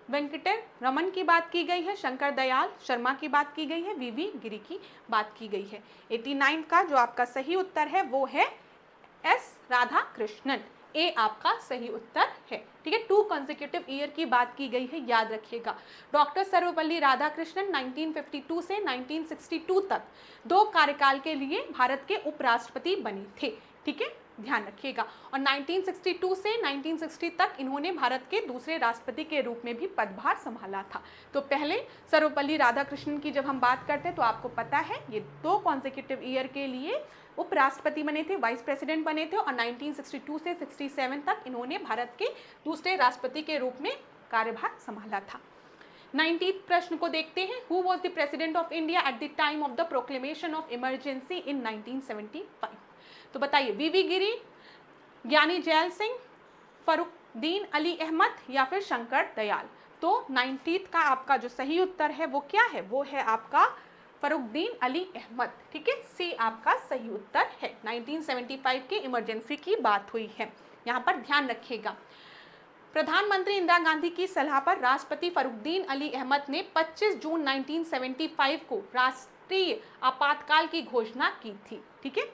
वेंकटेर रमन की बात की गई है, शंकर दयाल शर्मा की बात की गई है, वीवी गिरी की बात की गई है। 89 का जो आपका सही उत्तर है वो है एस राधाकृष्णन, ए आपका सही उत्तर है, ठीक है। 2 कंसेक्यूटिव ईयर की बात की गई है, याद रखिएगा। डॉक्टर सर्वपल्ली राधाकृष्णन 1952 से 1962 तक 2 कार्यकाल के लिए भारत के उपराष्ट्रपति बने थे, ठीक है, ध्यान रखिएगा। और 1962 से 1960 तक इन्होंने भारत के दूसरे राष्ट्रपति के रूप में भी पदभार संभाला था। तो पहले सर्वपल्ली राधाकृष्णन की जब हम बात करते हैं तो आपको पता है ये 2 कॉन्सेक्यूटिव ईयर के लिए उपराष्ट्रपति बने थे, वाइस प्रेसिडेंट बने थे, और 1962 से 67 तक इन्होंने भारत के दूसरे राष्ट्रपति के रूप में कार्यभार संभाला था। 19th प्रश्न को देखते हैं। Who was the president of India at the time of the proclamation of emergency in 1975? तो बताइए, वीवी गिरी, ज्ञानी जैल सिंह, फरुखदीन अली अहमद या फिर शंकर दयाल। तो 19th का आपका जो सही उत्तर है वो क्या है, वो है आपका फरुखदीन अली अहमद, ठीक है, सी आपका सही उत्तर है। 1975 के इमरजेंसी की बात हुई है, यहाँ पर ध्यान रखिएगा। प्रधानमंत्री इंदिरा गांधी की सलाह पर राष्ट्रपति फरुखदीन अली अहमद ने 25 जून 1975 को राष्ट्रीय आपातकाल की घोषणा की थी, ठीक है,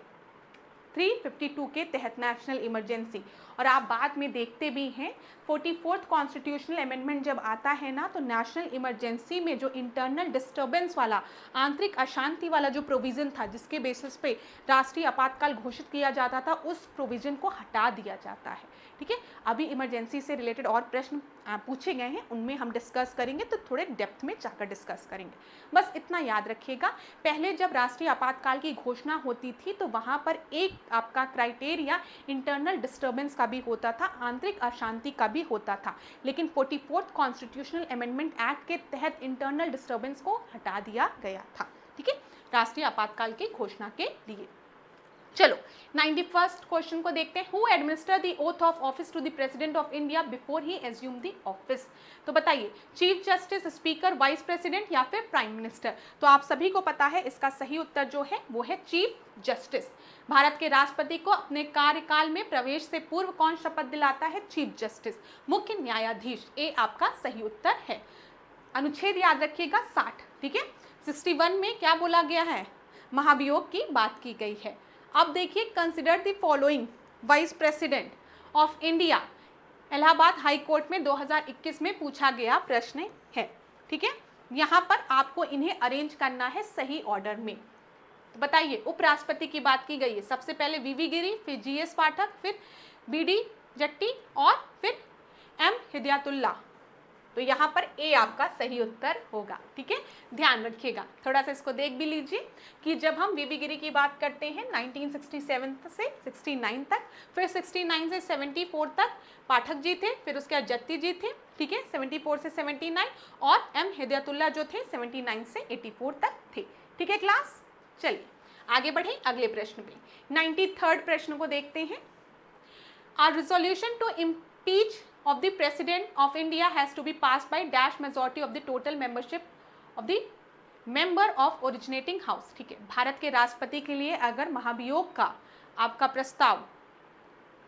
352 के तहत नेशनल इमरजेंसी। और आप बाद में देखते भी हैं 44th कॉन्स्टिट्यूशनल अमेंडमेंट जब आता है ना, तो नेशनल इमरजेंसी में जो इंटरनल डिस्टर्बेंस वाला, आंतरिक अशांति वाला जो प्रोविज़न था जिसके बेसिस पे राष्ट्रीय आपातकाल घोषित किया जाता था, उस प्रोविज़न को हटा दिया जाता है, ठीक है। अभी इमरजेंसी से रिलेटेड और प्रश्न पूछे गए हैं, उनमें हम डिस्कस करेंगे, तो थोड़े डेप्थ में जाकर डिस्कस करेंगे। बस इतना याद रखिएगा, पहले जब राष्ट्रीय आपातकाल की घोषणा होती थी तो वहाँ पर एक आपका क्राइटेरिया इंटरनल डिस्टर्बेंस का भी होता था, आंतरिक अशांति का भी होता था, लेकिन 44th कॉन्स्टिट्यूशनल अमेंडमेंट एक्ट के तहत इंटरनल डिस्टर्बेंस को हटा दिया गया था, ठीक है, राष्ट्रीय आपातकाल की घोषणा के लिए। चलो 91st क्वेश्चन को देखते हैं। Who administer the oath of office to the president of India before he assume the office? तो बताइए, chief justice, speaker, vice president या फिर प्राइम मिनिस्टर? तो आप सभी को पता है इसका सही उत्तर जो है वो है चीफ जस्टिस। भारत के राष्ट्रपति को अपने कार्यकाल में प्रवेश से पूर्व कौन शपथ दिलाता है? चीफ जस्टिस, मुख्य न्यायाधीश, ए आपका सही उत्तर है। अनुच्छेद याद रखिएगा 60, ठीक है। 61 में क्या बोला गया है? महाभियोग की बात की गई है। अब देखिए, consider the following vice president of India, Allahabad high court में 2021 में पूछा गया प्रश्न है, ठीक है। यहाँ पर आपको इन्हें अरेंज करना है सही ऑर्डर में। तो बताइए, उपराष्ट्रपति की बात की गई है, सबसे पहले वीवी गिरी, फिर जीएस पाठक, फिर बीडी जट्टी और फिर एम हिदायतुल्लाह। तो यहाँ पर ए आपका सही उत्तर होगा, ठीक है, ध्यान रखिएगा। थोड़ा सा इसको देख भी लीजिए कि जब हम वीवी गिरी की बात करते हैं 1967 से 69 तक, फिर 69 से 74 तक पाठक जी थे, फिर उसके बाद जत्ती जी थे, ठीक है, 74 से 79, और एम हिदायतुल्लाह जो थे 79 से 84 तक थे, ठीक है क्लास। चलिए आगे बढ़े अगले प्रश्न पे। 93rd प्रश्न को देखते हैं। A resolution to impeach of the President of India has to be passed by dash majority of the total membership of the member of originating house, ठीक है। भारत के राष्ट्रपति के लिए अगर महाभियोग का आपका प्रस्ताव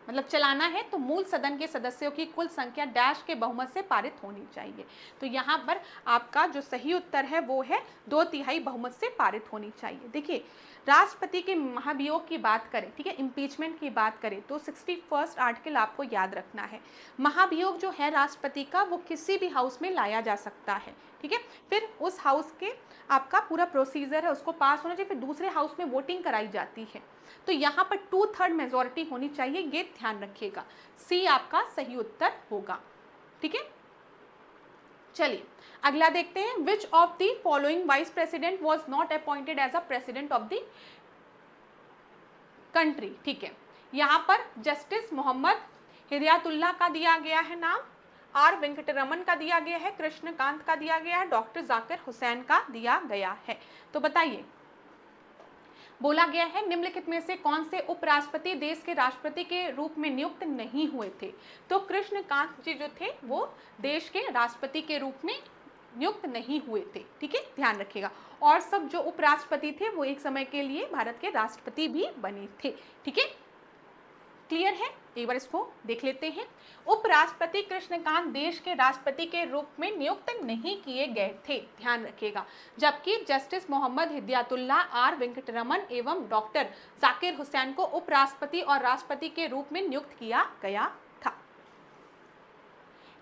मतलब चलाना है तो मूल सदन के सदस्यों की कुल संख्या डैश के बहुमत से पारित होनी चाहिए। तो यहाँ पर आपका जो सही उत्तर है वो है 2/3 बहुमत से पारित होनी चाहिए। देखिए, राष्ट्रपति के महाभियोग की बात करें, ठीक है, इम्पीचमेंट की बात करें, तो 61st आर्टिकल आपको याद रखना है। महाभियोग जो है राष्ट्रपति का, वो किसी भी हाउस में लाया जा सकता है, ठीक है। फिर उस हाउस के आपका पूरा प्रोसीजर है, उसको पास होना चाहिए, फिर दूसरे हाउस में वोटिंग कराई जाती है। तो यहाँ पर 2/3 मेजॉरिटी होनी चाहिए, ये ध्यान रखिएगा। सी आपका सही उत्तर होगा, ठीक है। चलिए अगला देखते हैं। Which of the following vice president was not appointed as a president of the country, ठीक है। यहाँ पर जस्टिस मोहम्मद हिदायतुल्लाह का दिया गया है नाम, आर वेंकटरमन का दिया गया है, कृष्णकांत का दिया गया है, डॉक्टर जाकिर हुसैन का दिया गया है। तो बताइए, बोला गया है निम्नलिखित में से कौन से उपराष्ट्रपति देश के राष्ट्रपति के रूप में नियुक्त नहीं हुए थे? तो कृष्णकांत जी जो थे वो देश के राष्ट्रपति के रूप में नियुक्त नहीं हुए थे, ठीक है, ध्यान रखिएगा। और सब जो उपराष्ट्रपति थे वो एक समय के लिए भारत के राष्ट्रपति भी बने थे, ठीक है, क्लियर है। एक बार इसको देख लेते हैं। उपराष्ट्रपति कृष्णकांत देश के राष्ट्रपति के रूप में नियुक्त नहीं किए गए थे, ध्यान रखिएगा, जबकि जस्टिस मोहम्मद हिदायतुल्लाह, आर वेंकटरमन एवं डॉक्टर जाकिर हुसैन को उपराष्ट्रपति और राष्ट्रपति के रूप में नियुक्त किया गया था।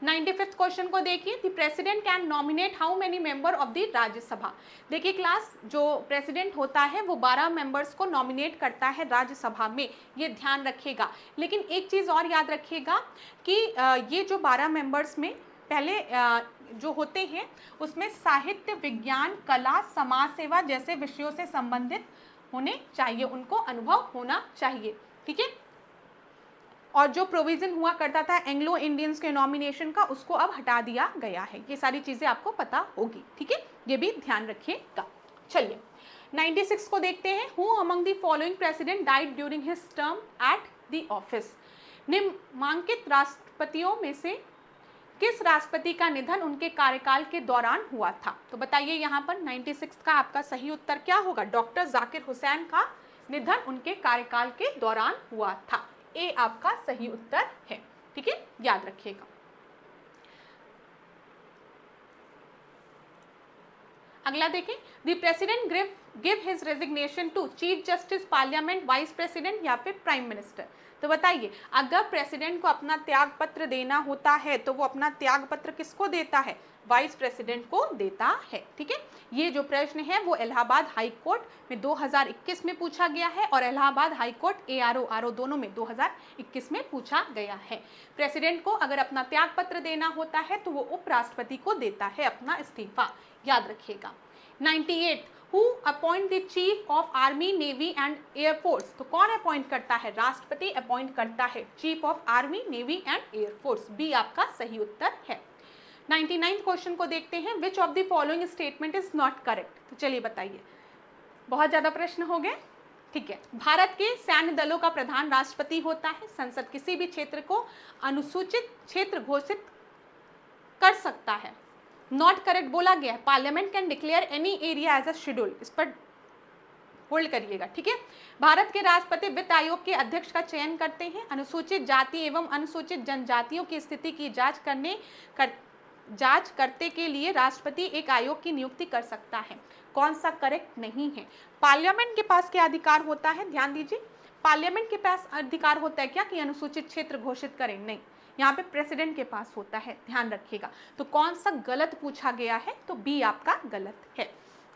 95th क्वेश्चन को देखिए, the president can nominate how many member of the Rajya Sabha. देखिए क्लास, जो प्रेसिडेंट होता है वो 12 मेंबर्स को नॉमिनेट करता है राज्यसभा में, ये ध्यान रखिएगा। लेकिन एक चीज़ और याद रखिएगा कि ये जो 12 मेंबर्स में पहले जो होते हैं उसमें साहित्य, विज्ञान, कला, समाज सेवा जैसे विषयों से संबंधित होने चाहिए, उनको अनुभव होना चाहिए, ठीक है। और जो प्रोविजन हुआ करता था एंग्लो इंडियंस के नॉमिनेशन का, उसको अब हटा दिया गया है। ये सारी चीज़ें आपको पता होगी, ठीक है, ये भी ध्यान रखिएगा। चलिए 96 को देखते हैं। Who among the following president died during his term at the office. निम्नांकित राष्ट्रपतियों में से किस राष्ट्रपति का निधन उनके कार्यकाल के दौरान हुआ था? तो बताइए यहाँ पर 96 का आपका सही उत्तर क्या होगा? डॉक्टर जाकिर हुसैन का निधन उनके कार्यकाल के दौरान हुआ था। ए आपका सही उत्तर है, ठीक है, याद रखिएगा। अगला देखें, the president give his resignation to chief justice, parliament, vice president या फिर प्राइम मिनिस्टर। तो बताइए, अगर प्रेसिडेंट को अपना त्याग पत्र देना होता है तो वो अपना त्याग पत्र किसको देता है? वाइस प्रेसिडेंट को देता है, ठीक है। ये जो प्रश्न है वो इलाहाबाद हाई कोर्ट में 2021 में पूछा गया है और Allahabad high court ARO RO दोनों में 2021 में पूछा गया है। प्रेसिडेंट को अगर अपना त्याग पत्र देना होता है तो वो उपराष्ट्रपति को देता है अपना इस्तीफा, याद रखिएगा। 98, who appoint the chief of army, navy and air force. तो कौन अपॉइंट करता है? राष्ट्रपति अपॉइंट करता है chief of army, navy and air force. B आपका सही उत्तर है। 99 क्वेश्चन को देखते हैं, which of the following statement is not correct. तो चलिए बताइए, बहुत ज्यादा प्रश्न हो गए, ठीक है। भारत के सैन्य दलों का प्रधान राष्ट्रपति होता है। संसद किसी भी क्षेत्र को अनुसूचित क्षेत्र घोषित कर सकता है, नॉट करेक्ट बोला गया है। Parliament can declare any area as a schedule, इस पर होल्ड करिएगा, ठीक है। भारत के राष्ट्रपति वित्त आयोग के अध्यक्ष का चयन करते हैं। अनुसूचित जाति एवं अनुसूचित जनजातियों की स्थिति की जांच करते के लिए राष्ट्रपति एक आयोग की नियुक्ति कर सकता है। कौन सा करेक्ट नहीं है? पार्लियामेंट के पास क्या अधिकार होता है? ध्यान दीजिए, पार्लियामेंट के पास अधिकार होता है क्या कि अनुसूचित क्षेत्र घोषित करें? नहीं, यहाँ पे प्रेसिडेंट के पास होता है, ध्यान रखिएगा। तो कौन सा गलत पूछा गया है? तो बी आपका गलत है।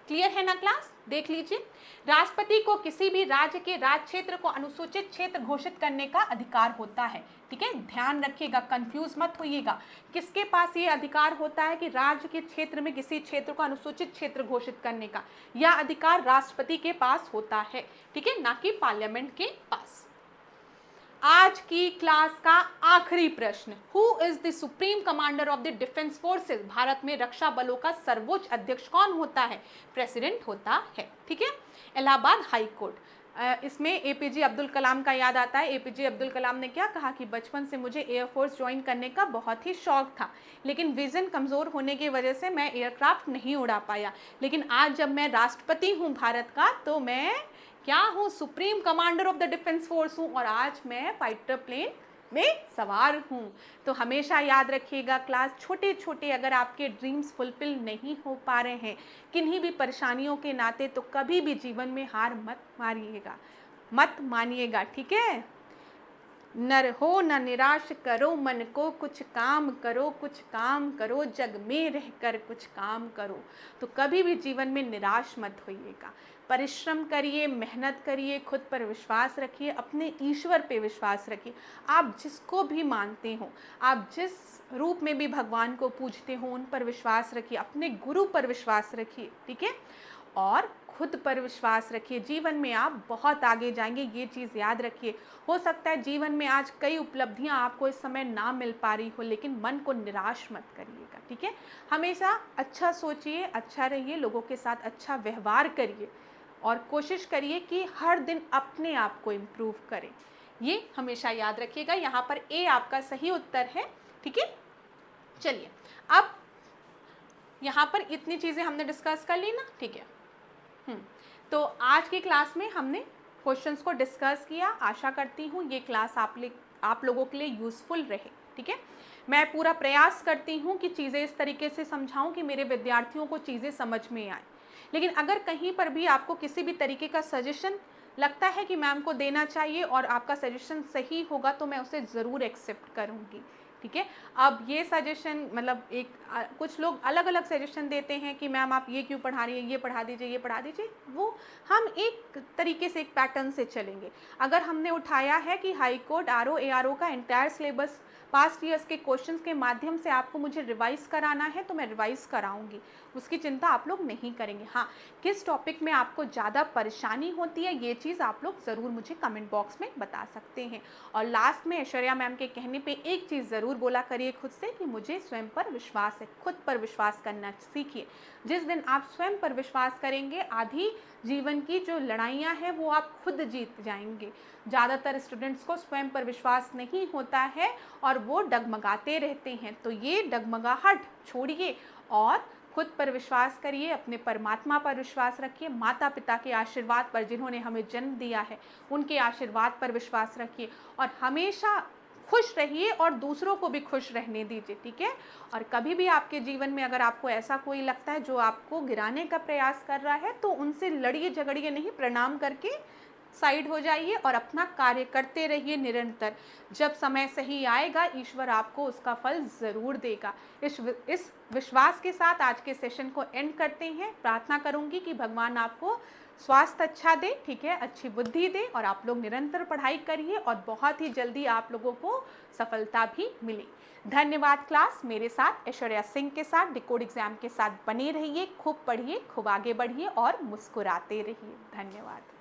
क्लियर है ना क्लास? देख लीजिए, राष्ट्रपति को किसी भी राज्य के राज्य क्षेत्र को अनुसूचित क्षेत्र घोषित करने का अधिकार होता है, ठीक है, ध्यान रखिएगा, कंफ्यूज मत होइएगा। किसके पास ये अधिकार होता है कि राज्य के क्षेत्र में किसी क्षेत्र को अनुसूचित क्षेत्र घोषित करने का? यह अधिकार राष्ट्रपति के पास होता है, ठीक है, ना कि पार्लियामेंट के पास। आज की क्लास का आखिरी प्रश्न, who is the supreme commander of the defence forces. Bharat में रक्षा बलों का सर्वोच्च अध्यक्ष कौन होता है? प्रेसिडेंट होता है, ठीक है। इलाहाबाद हाई कोर्ट, इसमें APJ अब्दुल कलाम का याद आता है। APJ अब्दुल कलाम ने क्या कहा कि बचपन से मुझे एयरफोर्स ज्वाइन करने का बहुत ही शौक था, लेकिन विजन कमज़ोर होने की वजह से मैं एयरक्राफ्ट नहीं उड़ा पाया, लेकिन आज जब मैं राष्ट्रपति हूँ भारत का तो मैं क्या हूँ? Supreme commander of the defence force हूँ और आज मैं फाइटर प्लेन में सवार हूँ। तो हमेशा याद रखिएगा क्लास, छोटे छोटे अगर आपके ड्रीम्स फुलफिल नहीं हो पा रहे हैं किन्हीं भी परेशानियों के नाते, तो कभी भी जीवन में हार मत मानिएगा, ठीक है। नर हो न निराश करो मन को, कुछ काम करो, जग में रहकर कुछ काम करो। तो कभी भी जीवन में निराश मत होइएगा, परिश्रम करिए, मेहनत करिए, खुद पर विश्वास रखिए, अपने ईश्वर पे विश्वास रखिए। आप जिसको भी मानते हो, आप जिस रूप में भी भगवान को पूजते हो, उन पर विश्वास रखिए, अपने गुरु पर विश्वास रखिए, ठीक है, और खुद पर विश्वास रखिए। जीवन में आप बहुत आगे जाएंगे, ये चीज़ याद रखिए। हो सकता है जीवन में आज कई उपलब्धियां आपको इस समय ना मिल पा रही हो, लेकिन मन को निराश मत करिएगा, ठीक है। हमेशा अच्छा सोचिए, अच्छा रहिए, लोगों के साथ अच्छा व्यवहार करिए और कोशिश करिए कि हर दिन अपने आप को इम्प्रूव करें। ये हमेशा याद रखिएगा। यहाँ पर ए आपका सही उत्तर है, ठीक है। चलिए अब यहाँ पर इतनी चीज़ें हमने डिस्कस कर ली ना, ठीक है। तो आज की क्लास में हमने क्वेश्चंस को डिस्कस किया। आशा करती हूँ ये क्लास आप लोगों के लिए यूज़फुल रहे, ठीक है। मैं पूरा प्रयास करती हूँ कि चीज़ें इस तरीके से समझाऊँ कि मेरे विद्यार्थियों को चीज़ें समझ में आए। लेकिन अगर कहीं पर भी आपको किसी भी तरीके का सजेशन लगता है कि मैम को देना चाहिए और आपका सजेशन सही होगा, तो मैं उसे ज़रूर एक्सेप्ट करूँगी, ठीक है। अब ये सजेशन मतलब कुछ लोग अलग अलग सजेशन देते हैं कि मैम आप ये क्यों पढ़ा रही है, ये पढ़ा दीजिए, ये पढ़ा दीजिए। वो हम एक तरीके से एक पैटर्न से चलेंगे। अगर हमने उठाया है कि high court R O A R O का एंटायर सिलेबस पास्ट ईयर्स के क्वेश्चंस के माध्यम से आपको मुझे रिवाइज कराना है, तो मैं रिवाइज कराऊंगी, उसकी चिंता आप लोग नहीं करेंगे। हाँ, किस टॉपिक में आपको ज़्यादा परेशानी होती है ये चीज़ आप लोग ज़रूर मुझे कमेंट बॉक्स में बता सकते हैं। और लास्ट में ऐश्वर्या मैम के कहने पे एक चीज़ ज़रूर बोला करिए खुद से कि मुझे स्वयं पर विश्वास है। खुद पर विश्वास करना सीखिए। जिस दिन आप स्वयं पर विश्वास करेंगे, आधी जीवन की जो लड़ाइयाँ हैं वो आप खुद जीत जाएंगे। ज़्यादातर स्टूडेंट्स को स्वयं पर विश्वास नहीं होता है और वो डगमगाते रहते हैं। तो ये डगमगाहट छोड़िए और खुद पर विश्वास करिए, अपने परमात्मा पर विश्वास रखिए, माता पिता के आशीर्वाद पर, जिन्होंने हमें जन्म दिया है उनके आशीर्वाद पर विश्वास रखिए और हमेशा खुश रहिए और दूसरों को भी खुश रहने दीजिए, ठीक है। और कभी भी आपके जीवन में अगर आपको ऐसा कोई लगता है जो आपको गिराने का प्रयास कर रहा है, तो उनसे लड़िए झगड़िए नहीं, प्रणाम करके साइड हो जाइए और अपना कार्य करते रहिए निरंतर। जब समय सही आएगा, ईश्वर आपको उसका फल ज़रूर देगा। इस विश्वास के साथ आज के सेशन को एंड करते हैं। प्रार्थना करूंगी कि भगवान आपको स्वास्थ्य अच्छा दे, ठीक है, अच्छी बुद्धि दे और आप लोग निरंतर पढ़ाई करिए और बहुत ही जल्दी आप लोगों को सफलता भी मिले। धन्यवाद। क्लास मेरे साथ ऐश्वर्या सिंह के साथ डिकोड एग्जाम के साथ बने रहिए, खूब पढ़िए, खूब आगे बढ़िए और मुस्कुराते रहिए। धन्यवाद।